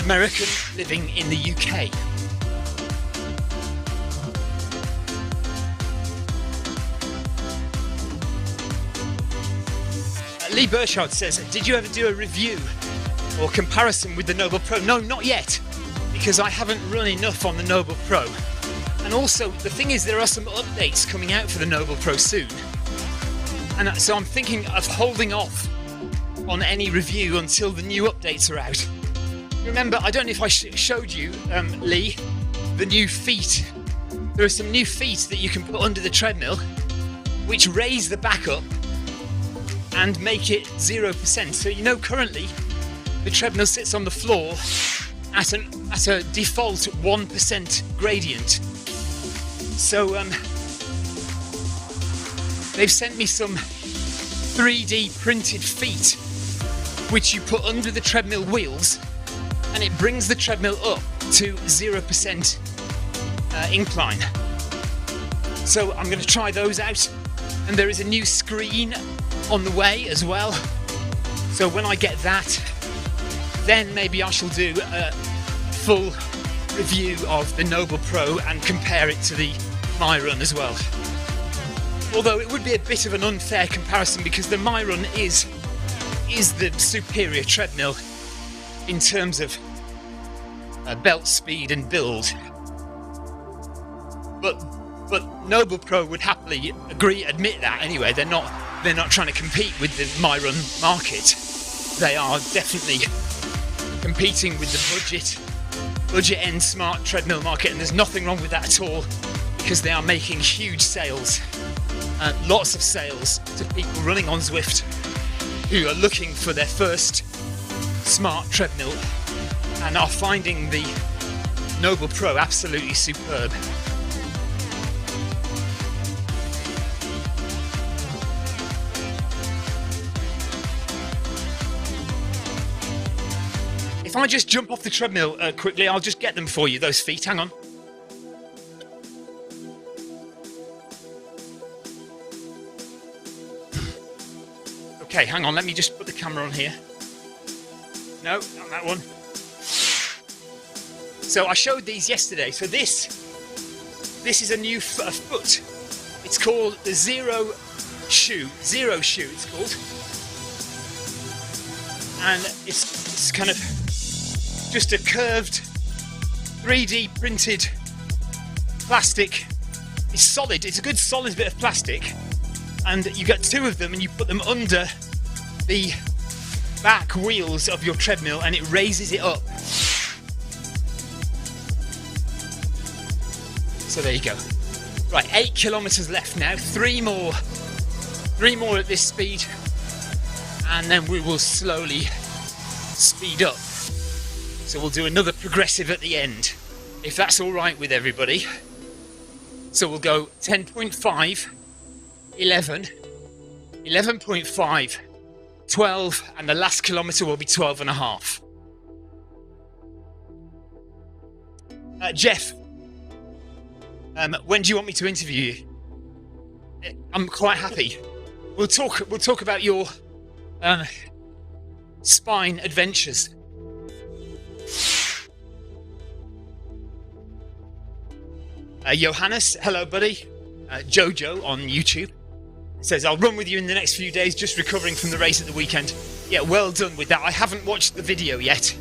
American living in the UK. Lee Burchard says, did you ever do a review or comparison with the Noble Pro? No, not yet, because I haven't run enough on the Noble Pro. And also, the thing is, there are some updates coming out for the Noble Pro soon. And so I'm thinking of holding off on any review until the new updates are out. Remember, I don't know if I showed you, Lee, the new feet. There are some new feet that you can put under the treadmill, which raise the back up and make it 0%. So you know currently the treadmill sits on the floor at a default 1% gradient. So they've sent me some 3D printed feet which you put under the treadmill wheels, and it brings the treadmill up to 0% incline. So I'm going to try those out, and there is a new screen on the way as well. So when I get that, then maybe I shall do a full review of the Noble Pro and compare it to the MyRun as well. Although it would be a bit of an unfair comparison because the MyRun is the superior treadmill in terms of belt speed and build. But Noble Pro would happily admit that anyway. They're not trying to compete with the MyRun market. They are definitely competing with the budget end smart treadmill market, and there's nothing wrong with that at all because they are making huge sales, lots of sales to people running on Zwift who are looking for their first smart treadmill and are finding the Noble Pro absolutely superb. If I just jump off the treadmill quickly, I'll just get them for you, those feet. Hang on. Okay, hang on. Let me just put the camera on here. No, not that one. So I showed these yesterday. So this is a new foot. It's called the Zero Shoe. Zero Shoe, it's called. And it's kind of just a curved 3D printed plastic. It's solid. It's a good solid bit of plastic. And you get two of them and you put them under the back wheels of your treadmill and it raises it up. So there you go. Right, 8 kilometers left now. Three more at this speed, and then we will slowly speed up. So we'll do another progressive at the end, if that's all right with everybody. So we'll go 10.5, 11, 11.5, 12, and the last kilometre will be 12 and a half. Jeff, when do you want me to interview you? I'm quite happy. We'll talk about your spine adventures. Johannes, hello buddy. Jojo on YouTube says, I'll run with you in the next few days, just recovering from the race at the weekend. Yeah, well done with that. I haven't watched the video yet.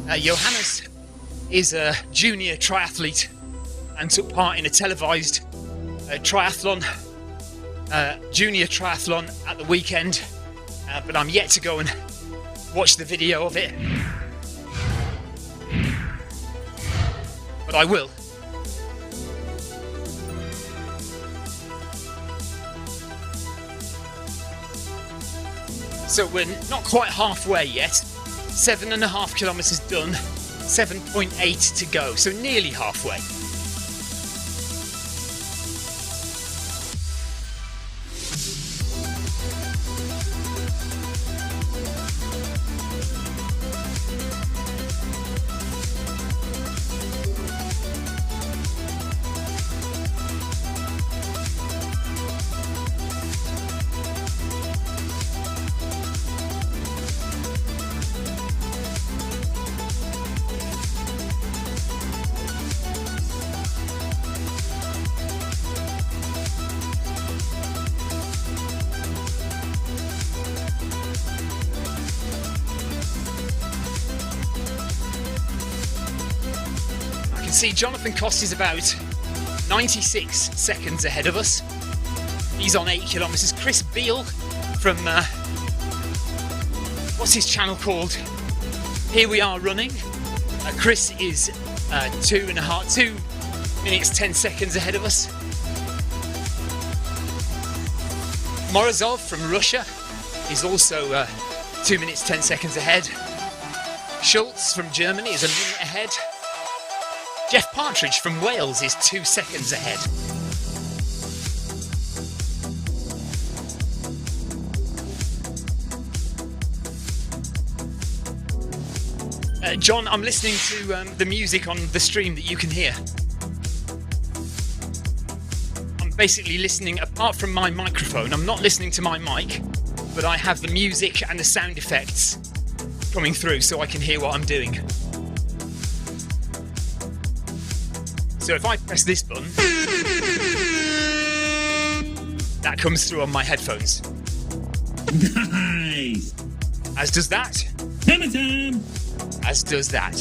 Johannes is a junior triathlete and took part in a televised triathlon, junior triathlon at the weekend, but I'm yet to go and watch the video of it. But I will. So we're not quite halfway yet. 7.5 kilometers done, 7.8 to go, so nearly halfway. See, Jonathan Cost is about 96 seconds ahead of us. He's on 8 kilometers. Chris Beale from what's his channel called? Here We Are Running. Chris is 2 minutes 10 seconds ahead of us. Morozov from Russia is also 2 minutes 10 seconds ahead. Schultz from Germany is a minute ahead. Jeff Partridge from Wales is 2 seconds ahead. John, I'm listening to the music on the stream that you can hear. I'm basically listening, apart from my microphone, I'm not listening to my mic, but I have the music and the sound effects coming through so I can hear what I'm doing. So if I press this button, that comes through on my headphones. Nice. As does that. Hammer time. As does that.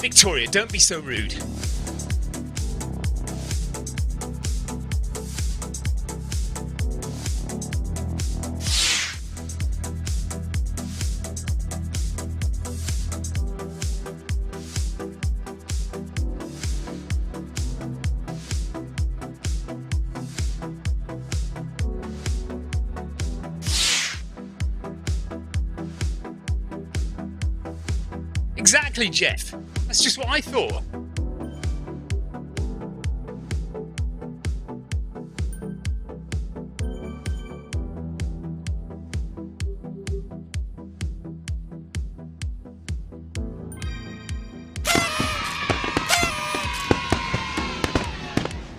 Victoria, don't be so rude. Exactly, Jeff. That's just what I thought.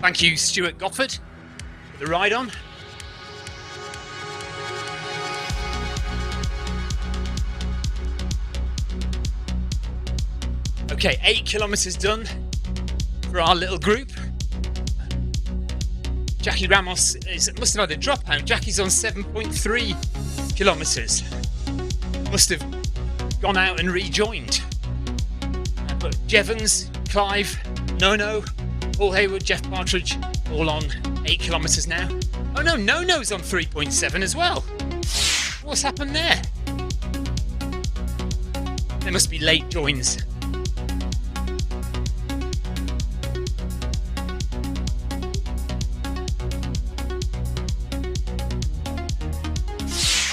Thank you, Stuart Gofford, for the ride on. Okay, 8 kilometres done for our little group. Jackie Ramos must have had a dropout. Jackie's on 7.3 kilometres. Must have gone out and rejoined. But Jevons, Clive, Nono, Paul Hayward, Jeff Partridge, all on 8 kilometres now. Oh no, Nono's on 3.7 as well. What's happened there? There must be late joins.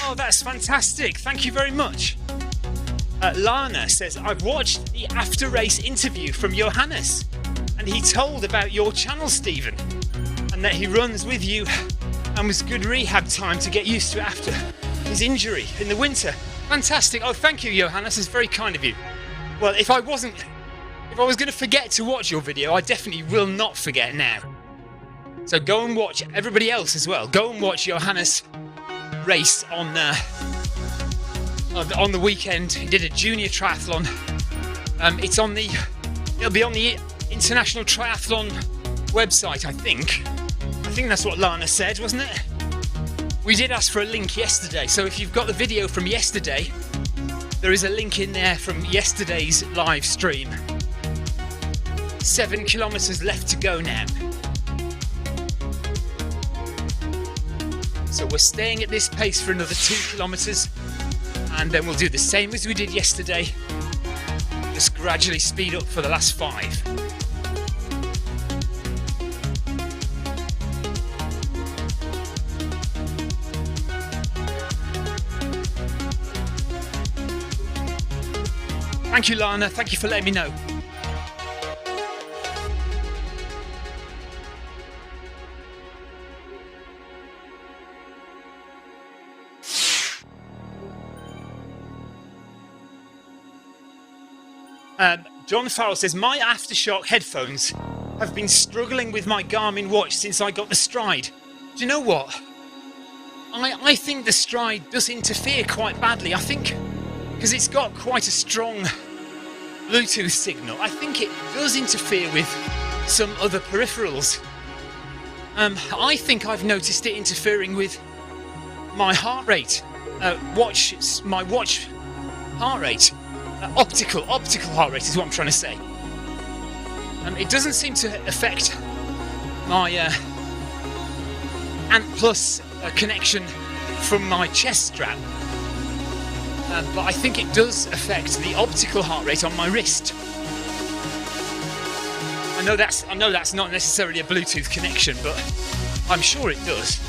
Oh, that's fantastic. Thank you very much. Lana says, I've watched the after-race interview from Johannes, and he told about your channel, Stephen, and that he runs with you and was good rehab time to get used to after his injury in the winter. Fantastic. Oh, thank you, Johannes. It's very kind of you. Well, if I was going to forget to watch your video, I definitely will not forget now. So go and watch everybody else as well. Go and watch Johannes race on the weekend. He did a junior triathlon. It'll be on the International Triathlon website, I think. I think that's what Lana said, wasn't it? We did ask for a link yesterday, so if you've got the video from yesterday, there is a link in there from yesterday's live stream. 7 kilometres left to go now. So we're staying at this pace for another 2 kilometres, and then we'll do the same as we did yesterday. Just gradually speed up for the last 5. Thank you, Lana. Thank you for letting me know. John Farrell says, my Aftershock headphones have been struggling with my Garmin watch since I got the Stride. Do you know what? I think the Stride does interfere quite badly. I think because it's got quite a strong Bluetooth signal, I think it does interfere with some other peripherals. I think I've noticed it interfering with my heart rate, my watch heart rate. Optical heart rate is what I'm trying to say. It doesn't seem to affect my Ant Plus connection from my chest strap, but I think it does affect the optical heart rate on my wrist. I know that's not necessarily a Bluetooth connection, but I'm sure it does.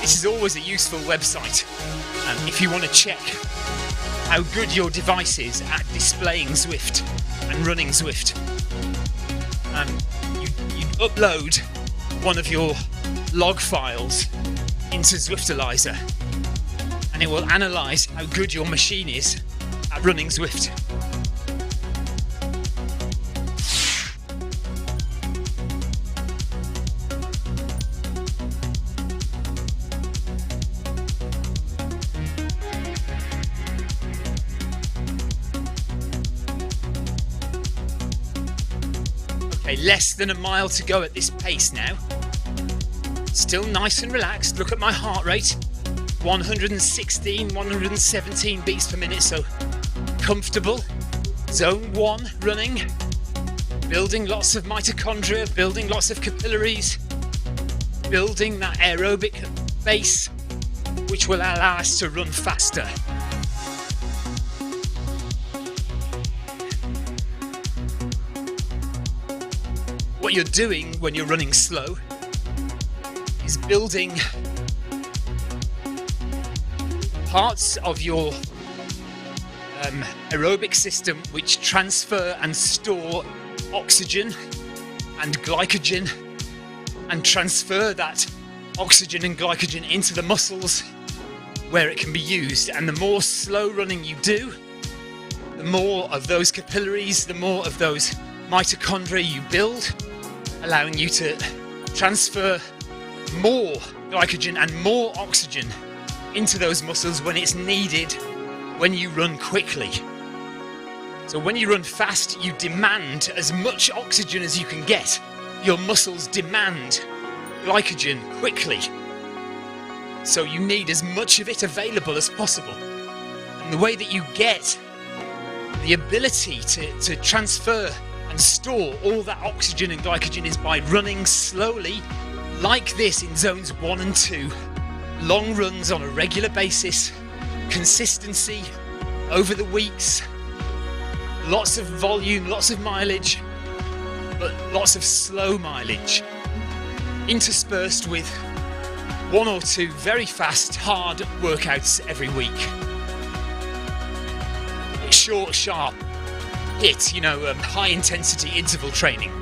This is always a useful website if you want to check how good your device is at displaying Zwift and running Zwift. You upload one of your log files into Zwiftalizer, and it will analyse how good your machine is at running Zwift. Okay, less than a mile to go at this pace now. Still nice and relaxed. Look at my heart rate. 116, 117 beats per minute, so comfortable. Zone 1 running. Building lots of mitochondria, building lots of capillaries, building that aerobic base, which will allow us to run faster. What you're doing when you're running slow is building parts of your aerobic system which transfer and store oxygen and glycogen, and transfer that oxygen and glycogen into the muscles where it can be used. And the more slow running you do, the more of those capillaries, the more of those mitochondria you build, allowing you to transfer more glycogen and more oxygen into those muscles when it's needed when you run quickly. So when you run fast, you demand as much oxygen as you can get. Your muscles demand glycogen quickly. So you need as much of it available as possible. And the way that you get the ability to transfer and store all that oxygen and glycogen is by running slowly, like this in zones 1 and 2. Long runs on a regular basis, consistency over the weeks, lots of volume, lots of mileage, but lots of slow mileage, interspersed with 1 or 2 very fast, hard workouts every week. Short, sharp hit, high intensity interval training.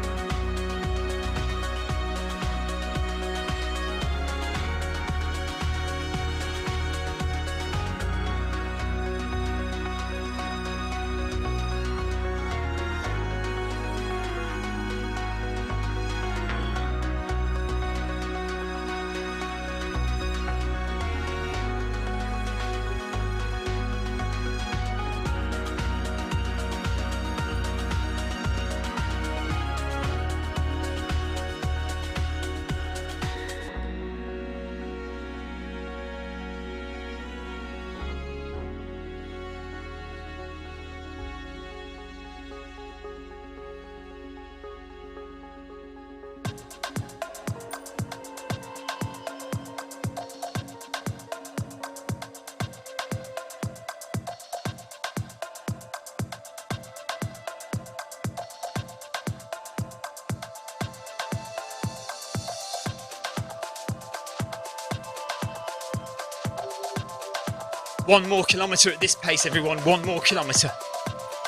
One more kilometre at this pace, everyone. 1 more kilometre.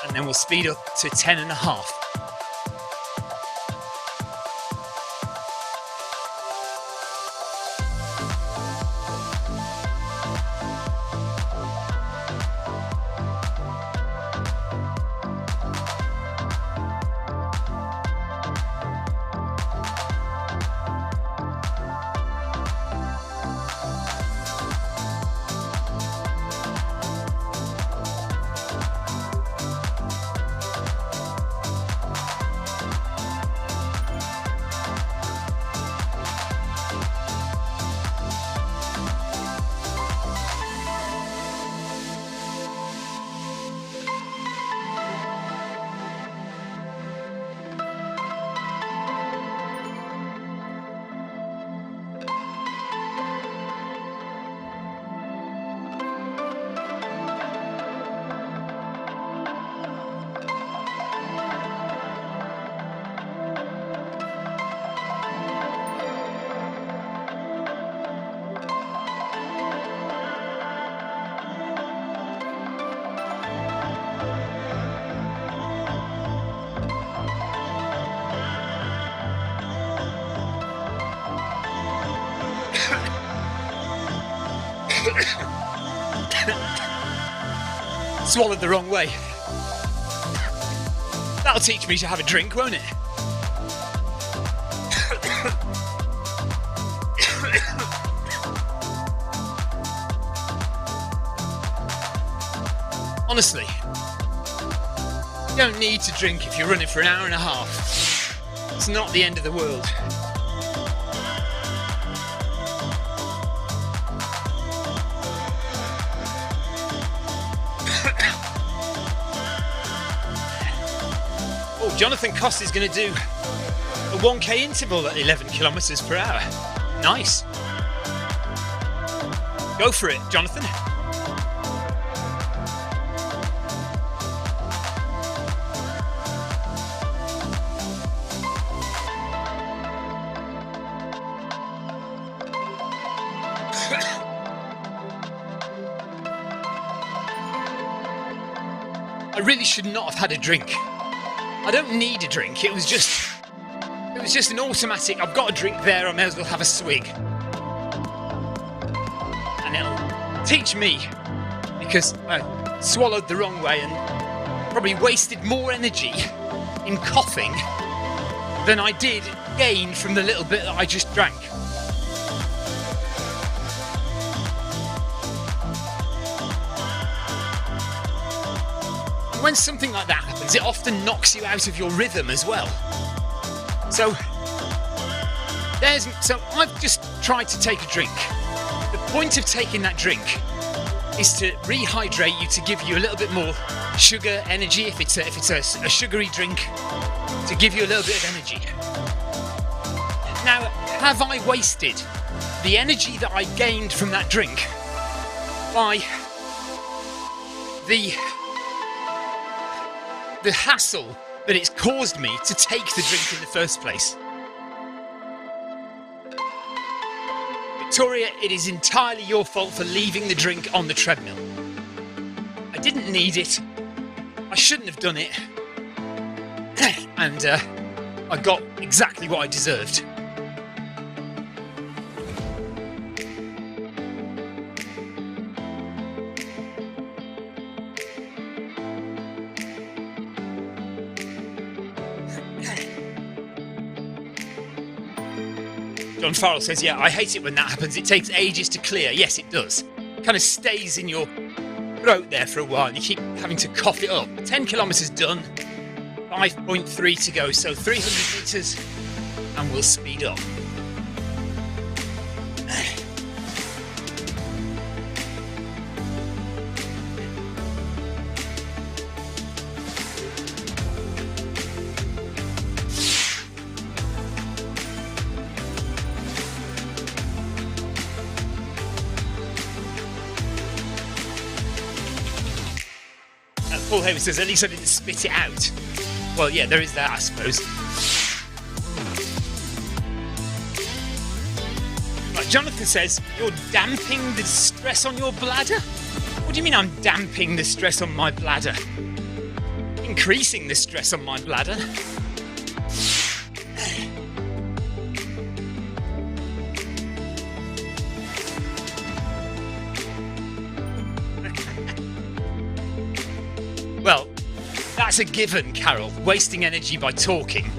And then we'll speed up to 10.5. Swallowed the wrong way. That'll teach me to have a drink, won't it? Honestly, you don't need to drink if you're running for an hour and a half. It's not the end of the world. Oh, Jonathan Cost is going to do a 1k interval at 11 kilometers per hour. Nice. Go for it, Jonathan. I really should not have had a drink. I don't need a drink. It was just an automatic. I've got a drink there. I may as well have a swig, and it'll teach me, because I swallowed the wrong way and probably wasted more energy in coughing than I did gain from the little bit that I just drank. When something like that happens, it often knocks you out of your rhythm as well. So I've just tried to take a drink. The point of taking that drink is to rehydrate you, to give you a little bit more sugar energy, if it's a sugary drink, to give you a little bit of energy. Now, have I wasted the energy that I gained from that drink by the hassle that it's caused me to take the drink in the first place? Victoria, it is entirely your fault for leaving the drink on the treadmill. I didn't need it. I shouldn't have done it. And I got exactly what I deserved. John Farrell says, yeah, I hate it when that happens. It takes ages to clear. Yes, it does. It kind of stays in your throat there for a while and you keep having to cough it up. 10 kilometres done, 5.3 to go, so 300 metres and we'll speed up. Paul Hayward says, at least I didn't spit it out. Well, yeah, there is that, I suppose. Right, Jonathan says, you're damping the stress on your bladder? What do you mean I'm damping the stress on my bladder? Increasing the stress on my bladder? Well, that's a given, Carol, wasting energy by talking.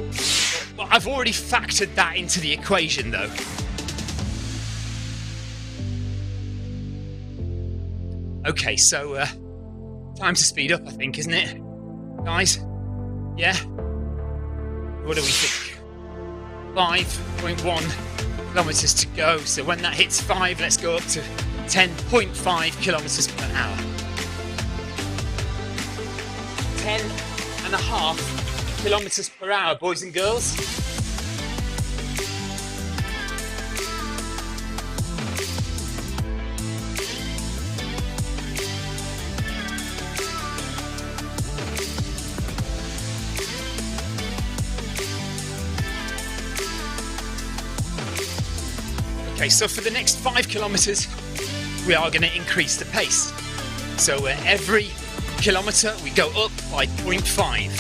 But I've already factored that into the equation, though. Okay, so, time to speed up, I think, isn't it? Guys? Yeah? What do we think? 5.1 kilometres to go, so when that hits 5, let's go up to 10.5 kilometres per hour. 10.5 kilometres per hour, boys and girls. Okay, so for the next 5 kilometres, we are going to increase the pace. So every kilometre we go up by 0.5.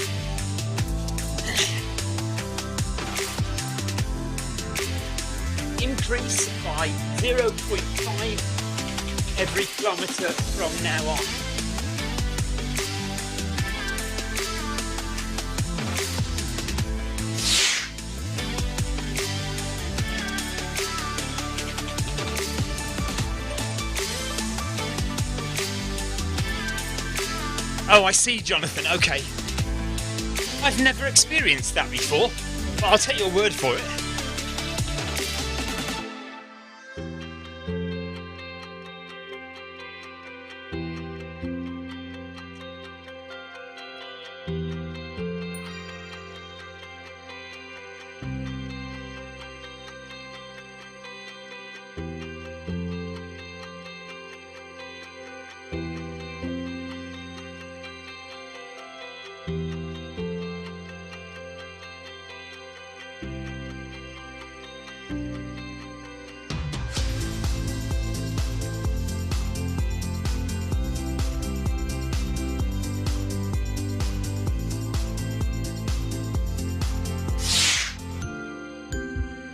Increase by 0.5 every kilometre from now on. Oh, I see, Jonathan. Okay. I've never experienced that before, but I'll take your word for it.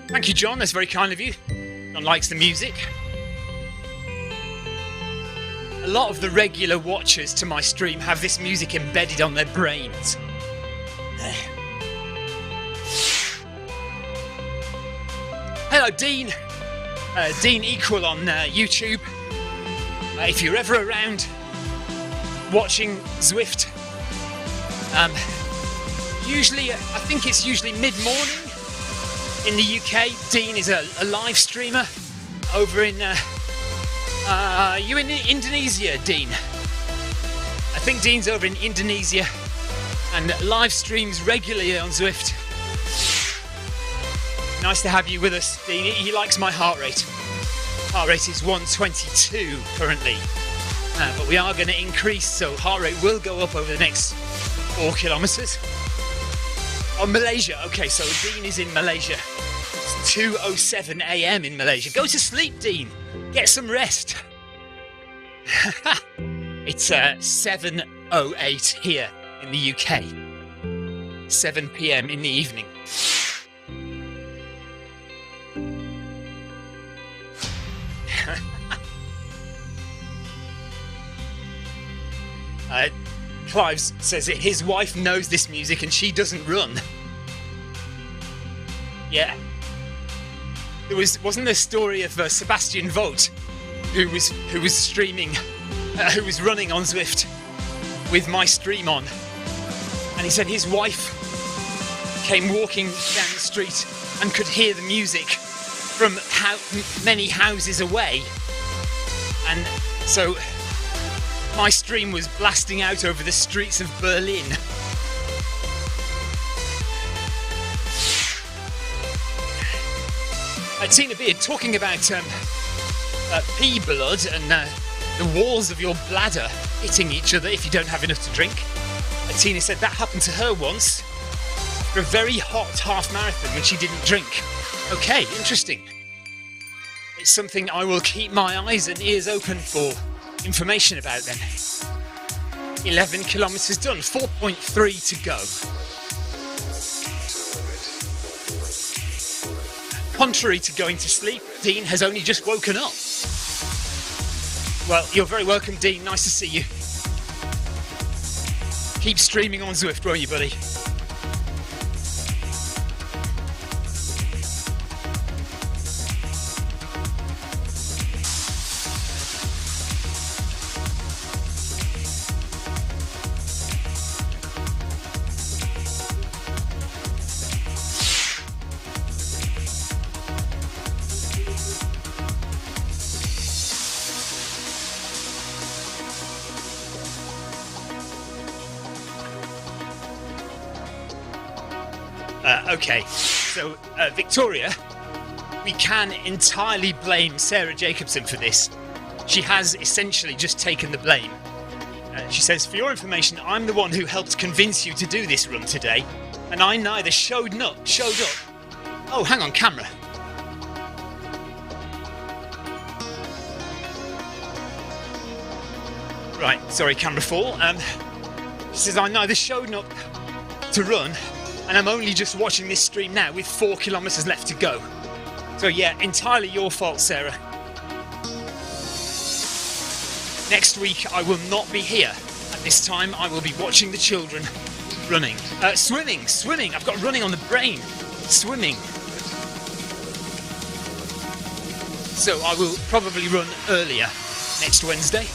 Thank you, John. That's very kind of you. John likes the music. A lot of the regular watchers to my stream have this music embedded on their brains. Hello, Dean. Dean Equal on YouTube. If you're ever around watching Zwift, usually, I think it's usually mid-morning. In the UK, Dean is a live streamer over in, you in Indonesia, Dean? I think Dean's over in Indonesia and live streams regularly on Zwift. Nice to have you with us, Dean. He likes my heart rate. Heart rate is 122 currently, but we are going to increase, so heart rate will go up over the next 4 kilometres. Oh, Malaysia. Okay, so Dean is in Malaysia. It's 2:07 a.m. in Malaysia. Go to sleep, Dean. Get some rest. It's 7:08 here in the UK. 7 p.m. in the evening. Clive says that his wife knows this music and she doesn't run. Yeah. Wasn't there a story of Sebastian Vogt who was streaming, who was running on Zwift with my stream on, and he said his wife came walking down the street and could hear the music from many houses away, and so my stream was blasting out over the streets of Berlin. Tina Beard, talking about pea blood and the walls of your bladder hitting each other if you don't have enough to drink. Tina said that happened to her once for a very hot half marathon when she didn't drink. Okay, interesting. It's something I will keep my eyes and ears open for information about then. 11 kilometres done, 4.3 to go. Contrary to going to sleep, Dean has only just woken up. Well, you're very welcome, Dean. Nice to see you. Keep streaming on Zwift, won't you, buddy? Okay, so Victoria, we can entirely blame Sarah Jacobson for this. She has essentially just taken the blame. She says, for your information, I'm the one who helped convince you to do this run today, and I neither showed up. Oh, hang on, camera. Right, sorry, camera fall. She says, I neither showed up to run, and I'm only just watching this stream now with 4 kilometres left to go. So yeah, entirely your fault, Sarah. Next week I will not be here. At this time I will be watching the children running. Swimming. I've got running on the brain. Swimming. So I will probably run earlier next Wednesday.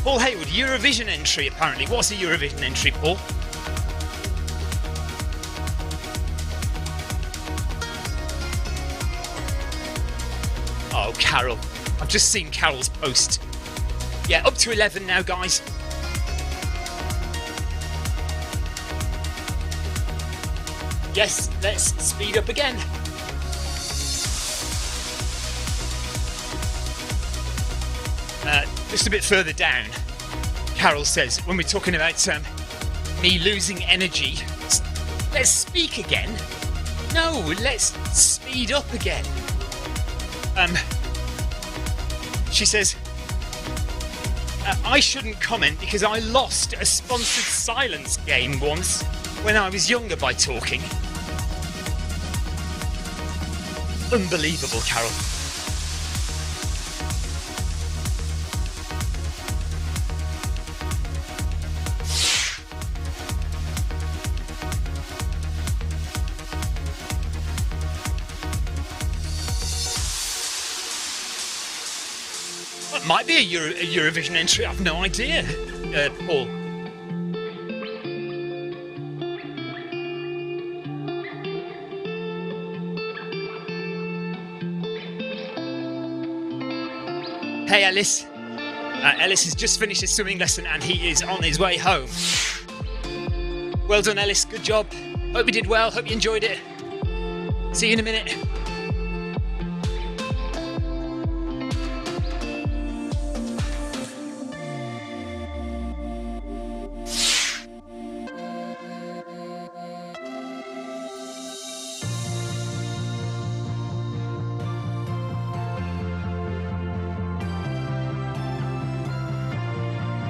Paul Hayward, Eurovision entry apparently. What's a Eurovision entry, Paul? Oh, Carol. I've just seen Carol's post. Yeah, up to 11 now, guys. Yes, let's speed up again. Just a bit further down, Carol says, when we're talking about me losing energy, let's speak again. No, let's speed up again. She says, I shouldn't comment because I lost a sponsored silence game once when I was younger by talking. Unbelievable, Carol. It might be a Eurovision entry, I've no idea, Paul. Hey Ellis. Ellis has just finished his swimming lesson and he is on his way home. Well done, Ellis, good job. Hope you did well, hope you enjoyed it. See you in a minute.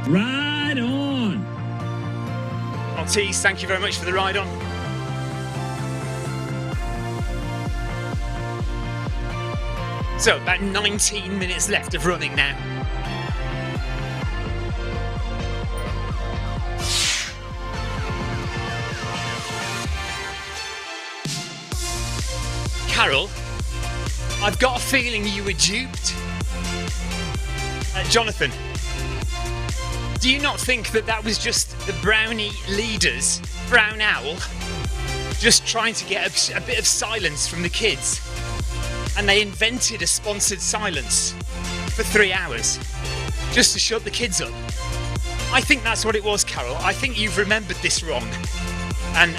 Ride on! Maltese, thank you very much for the ride on. So, about 19 minutes left of running now. Carol, I've got a feeling you were duped. Jonathan, do you not think that was just the brownie leaders, Brown Owl, just trying to get a bit of silence from the kids? And they invented a sponsored silence for 3 hours just to shut the kids up. I think that's what it was, Carol. I think you've remembered this wrong. And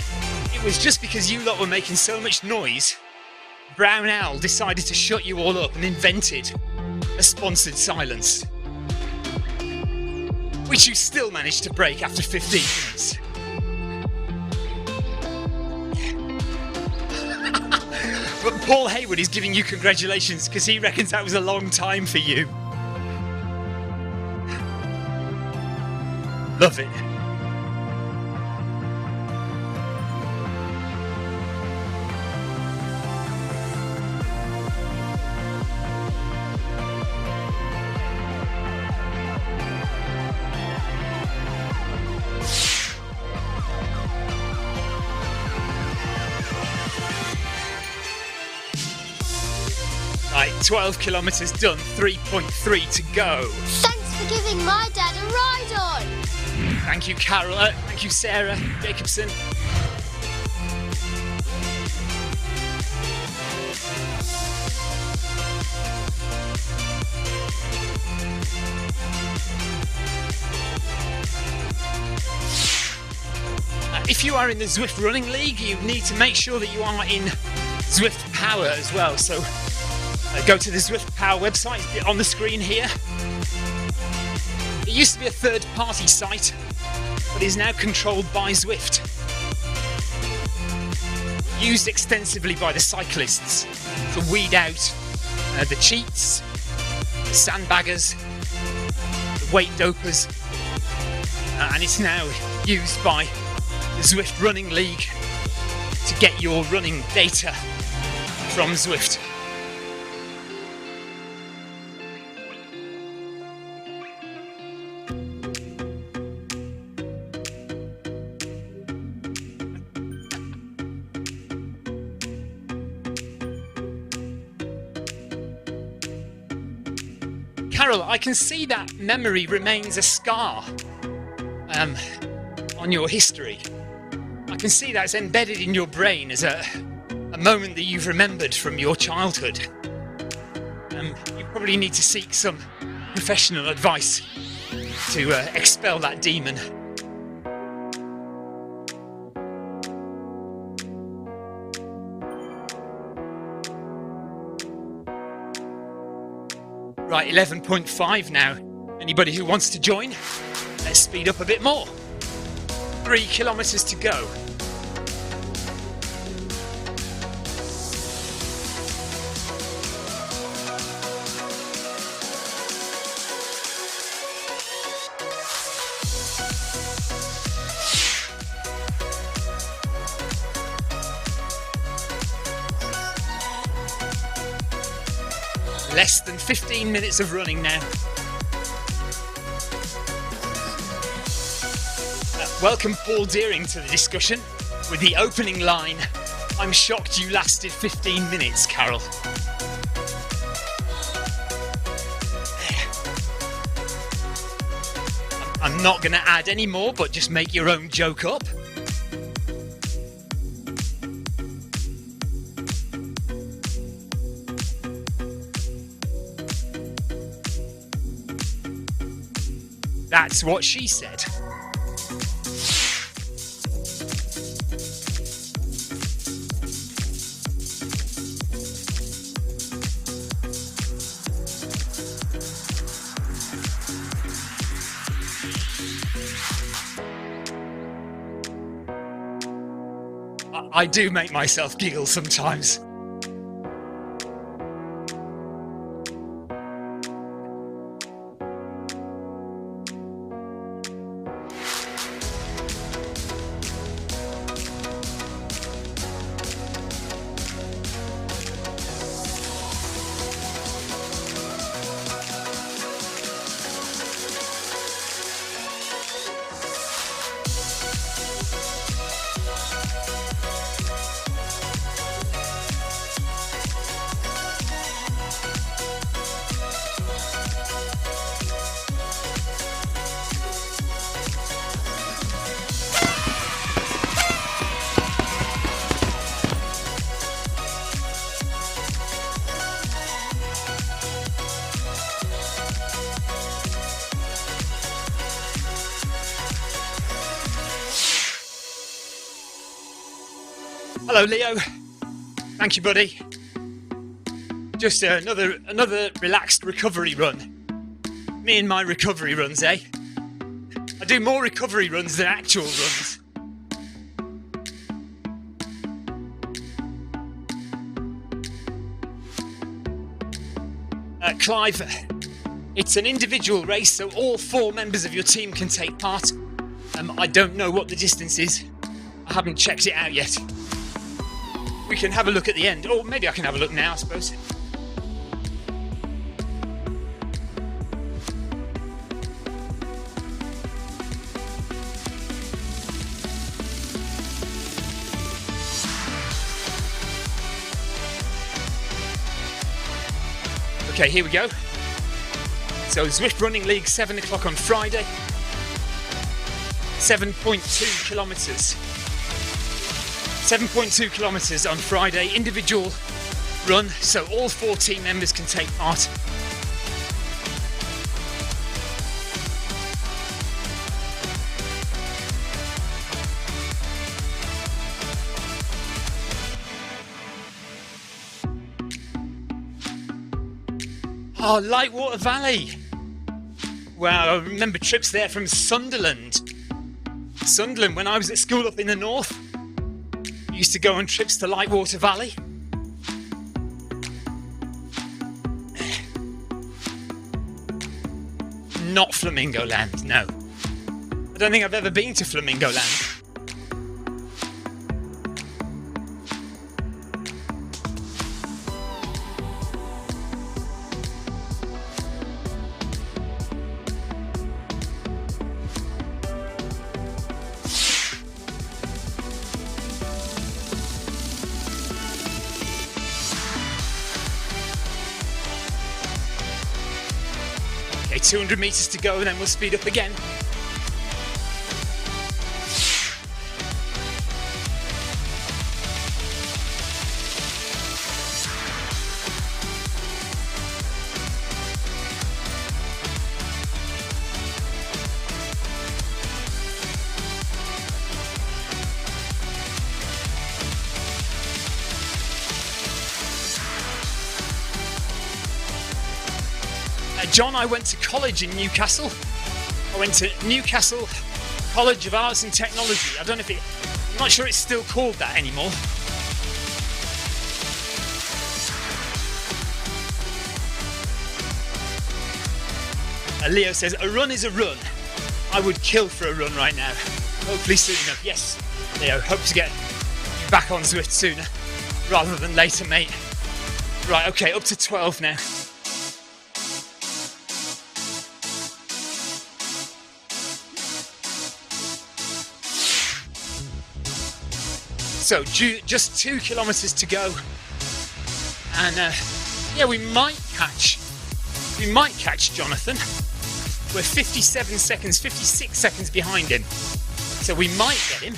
it was just because you lot were making so much noise, Brown Owl decided to shut you all up and invented a sponsored silence, which you still managed to break after 15 minutes. But Paul Hayward is giving you congratulations because he reckons that was a long time for you. Love it. Right, 12 kilometres done, 3.3 to go. Thanks for giving my dad a ride on. Thank you, Carol. Thank you, Sarah Jacobson. If you are in the Zwift Running League, you need to make sure that you are in Zwift Power as well. So go to the Zwift Power website on the screen here. It used to be a third-party site, but is now controlled by Zwift. Used extensively by the cyclists to weed out the cheats, the sandbaggers, the weight dopers, and it's now used by the Zwift Running League to get your running data from Zwift. Carol, I can see that memory remains a scar on your history. I can see that's embedded in your brain as a moment that you've remembered from your childhood. You probably need to seek some professional advice to expel that demon. Right, 11.5 now. Anybody who wants to join? Let's speed up a bit more. 3 kilometres to go. Less than 15 minutes of running now. Welcome Paul Deering to the discussion with the opening line, "I'm shocked you lasted 15 minutes, Carol." I'm not going to add any more, but just make your own joke up. That's what she said. I do make myself giggle sometimes. Hello, Leo. Thank you, buddy. Just another relaxed recovery run. Me and my recovery runs, eh? I do more recovery runs than actual runs. Clive, it's an individual race, so all 4 members of your team can take part. I don't know what the distance is. I haven't checked it out yet. We can have a look at the end, or maybe I can have a look now, I suppose. Okay, here we go. So Zwift Running League, 7 o'clock on Friday. 7.2 kilometres. 7.2 kilometres on Friday, individual run, so all 4 team members can take part. Oh, Lightwater Valley. Wow, I remember trips there from Sunderland. Sunderland, when I was at school up in the north. Used to go on trips to Lightwater Valley. Not Flamingo Land, no. I don't think I've ever been to Flamingo Land. Okay, 200 meters to go and then we'll speed up again. John, I went to college in Newcastle. I went to Newcastle College of Arts and Technology. I don't know if I'm not sure it's still called that anymore. Leo says, a run is a run. I would kill for a run right now. Hopefully soon enough. Yes, Leo, hope to get you back on Zwift sooner rather than later, mate. Right, okay, up to 12 now. So just 2 kilometers to go, and yeah, we might catch Jonathan. We're 56 seconds behind him, so we might get him.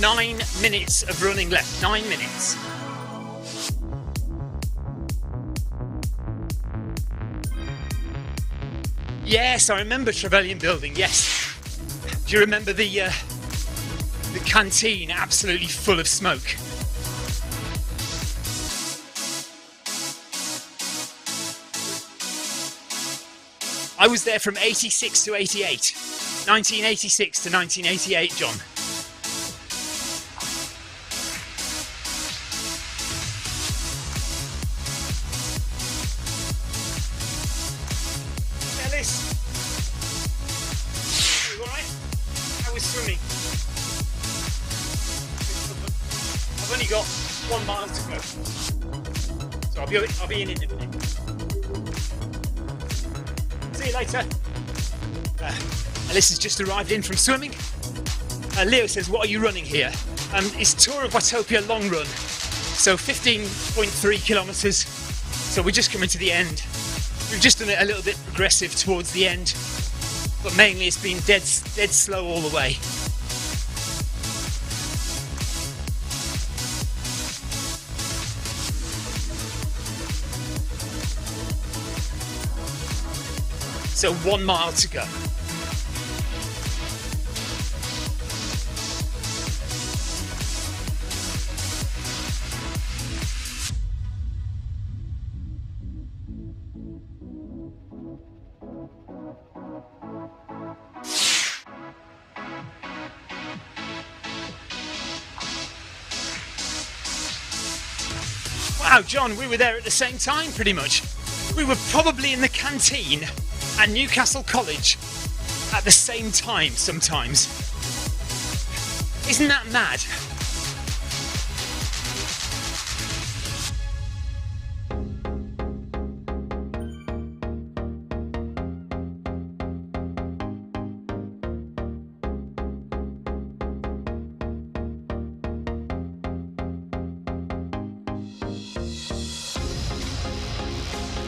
9 minutes of running left. 9 minutes. Yes, I remember Trevelyan Building. Yes. Do you remember the canteen absolutely full of smoke? I was there from 86 to 88. 1986 to 1988, John. Ellis, are you alright? How was swimming? I've only got 1 mile to go, so I'll be in a minute. See you later. Ellis has just arrived in from swimming. Leo says, what are you running here? It's Tour of Watopia long run, so 15.3 kilometres. So we're just coming to the end. We've just done it a little bit progressive towards the end, but mainly it's been dead slow all the way. So 1 mile to go. Wow, John, we were there at the same time pretty much. We were probably in the canteen at Newcastle College at the same time sometimes. Isn't that mad?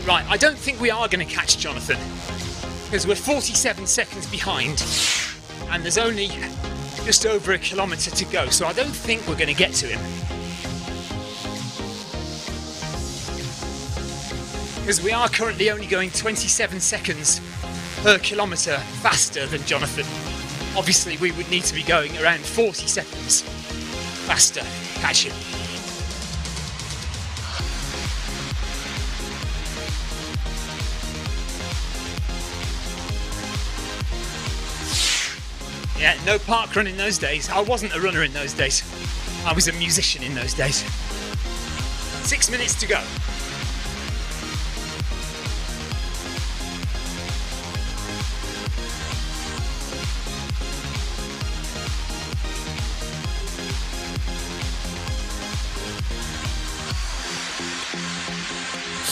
Right, I don't think we are going to catch Jonathan, because we're 47 seconds behind and there's only just over 1 kilometre to go, so I don't think we're going to get to him. Because we are currently only going 27 seconds per kilometre faster than Jonathan. Obviously we would need to be going around 40 seconds faster to catch him. Yeah, no parkrun in those days. I wasn't a runner in those days. I was a musician in those days. 6 minutes to go.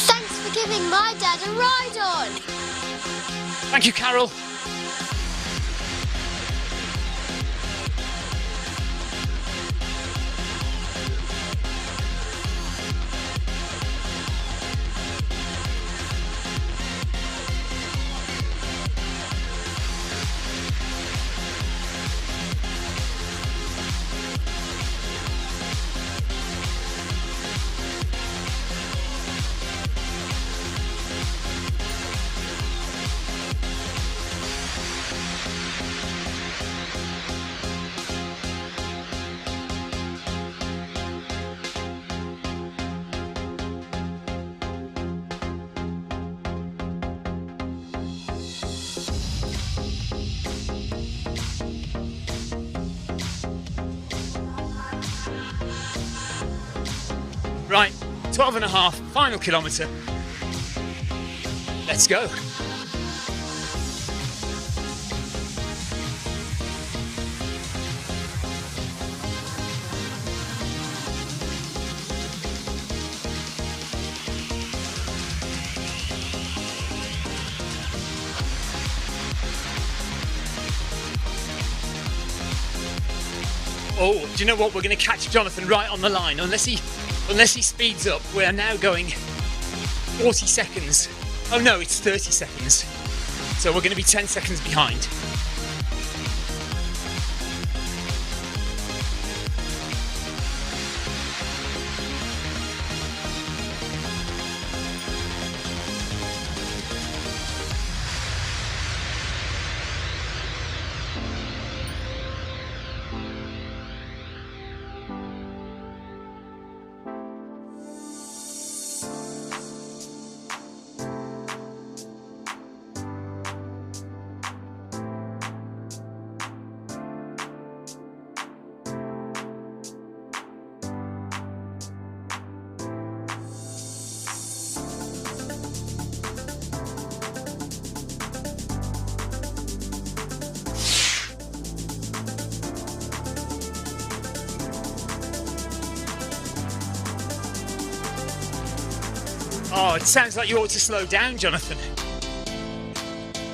Thanks for giving my dad a ride on. Thank you, Carol. Right, 12 and a half, final kilometre. Let's go. Oh, do you know what? We're going to catch Jonathan right on the line. Unless he speeds up, we are now going 40 seconds. Oh no, it's 30 seconds. So we're going to be 10 seconds behind. Oh, it sounds like you ought to slow down, Jonathan.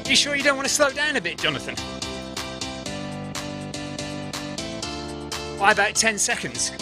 You sure you don't want to slow down a bit, Jonathan? Why about 10 seconds?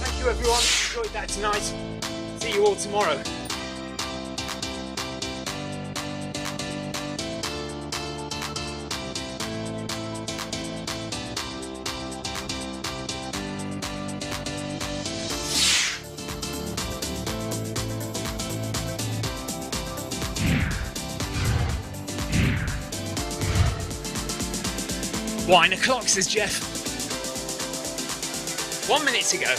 Thank you everyone, enjoyed that tonight. See you all tomorrow. Wine o'clock, says Jeff. 1 minute to go.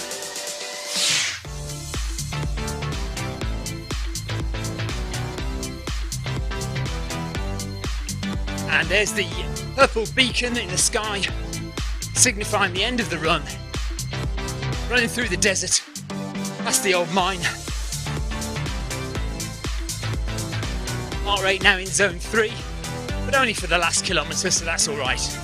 And there's the purple beacon in the sky, signifying the end of the run. Running through the desert, past the old mine. Heart rate now in zone 3, but only for the last kilometre, so that's all right.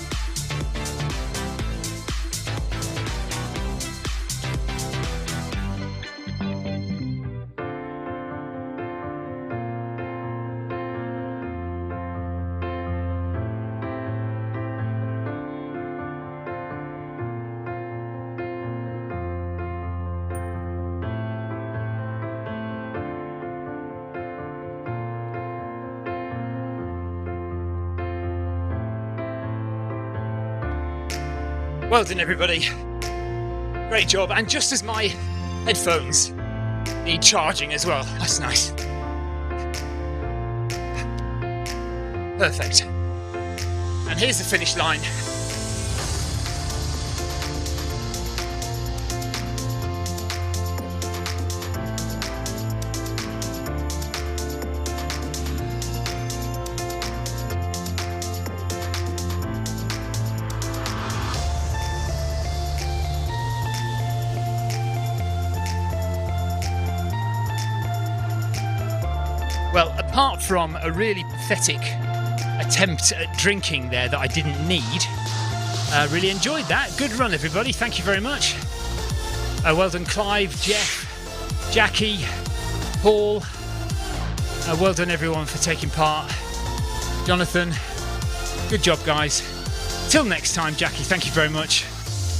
Well done everybody, great job, and just as my headphones need charging as well, that's nice. Perfect. And here's the finish line. Well, apart from a really pathetic attempt at drinking there that I didn't need, really enjoyed that. Good run, everybody. Thank you very much. Well done, Clive, Jeff, Jackie, Paul. Well done, everyone, for taking part. Jonathan, good job, guys. Till next time, Jackie, thank you very much.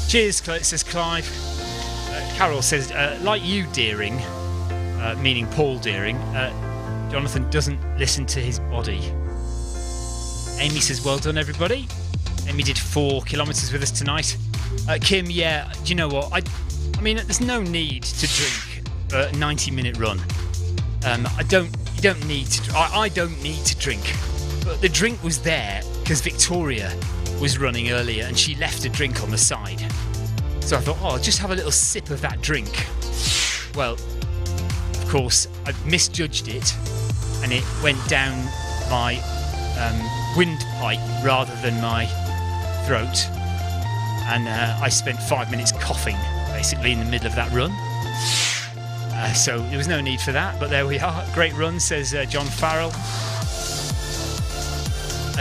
Cheers, says Clive. Carol says, like you, Deering, meaning Paul Deering, Jonathan doesn't listen to his body. Amy says, well done, everybody. Amy did 4 kilometres with us tonight. Kim, yeah, do you know what? I mean, there's no need to drink a 90-minute run. I don't need to drink. But the drink was there because Victoria was running earlier and she left a drink on the side. So I thought, I'll just have a little sip of that drink. Well, of course, I misjudged it and it went down my windpipe rather than my throat. And I spent 5 minutes coughing, basically, in the middle of that run. So there was no need for that, but there we are. Great run, says John Farrell.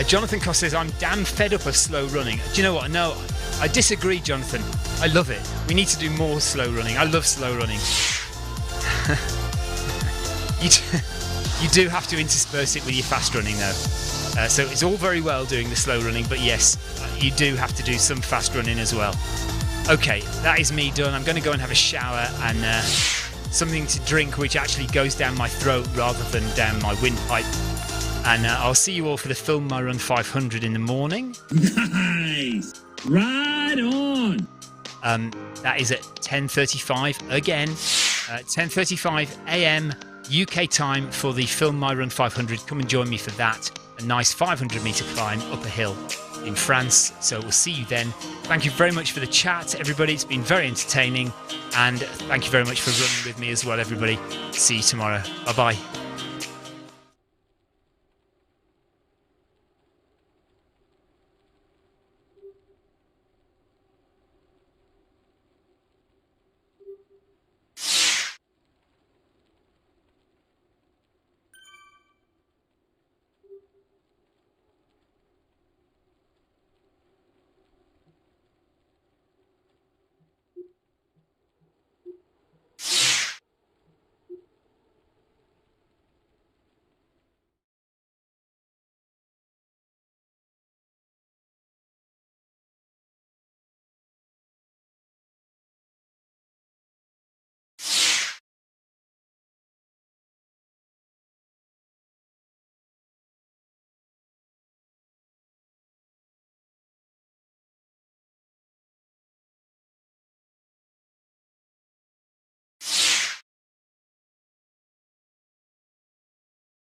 Jonathan Cost says, I'm damn fed up of slow running. Do you know what? No, I disagree, Jonathan. I love it. We need to do more slow running. I love slow running. You do have to intersperse it with your fast running, though. So it's all very well doing the slow running, but yes, you do have to do some fast running as well. Okay, that is me done. I'm going to go and have a shower and something to drink which actually goes down my throat rather than down my windpipe. And I'll see you all for the Film My Run 500 in the morning. Nice! Right on! That is at 10:35 again. 10:35 a.m. UK time for the Film My Run 500. Come and join me for that. A nice 500-metre climb up a hill in France. So we'll see you then. Thank you very much for the chat, everybody. It's been very entertaining. And thank you very much for running with me as well, everybody. See you tomorrow. Bye-bye.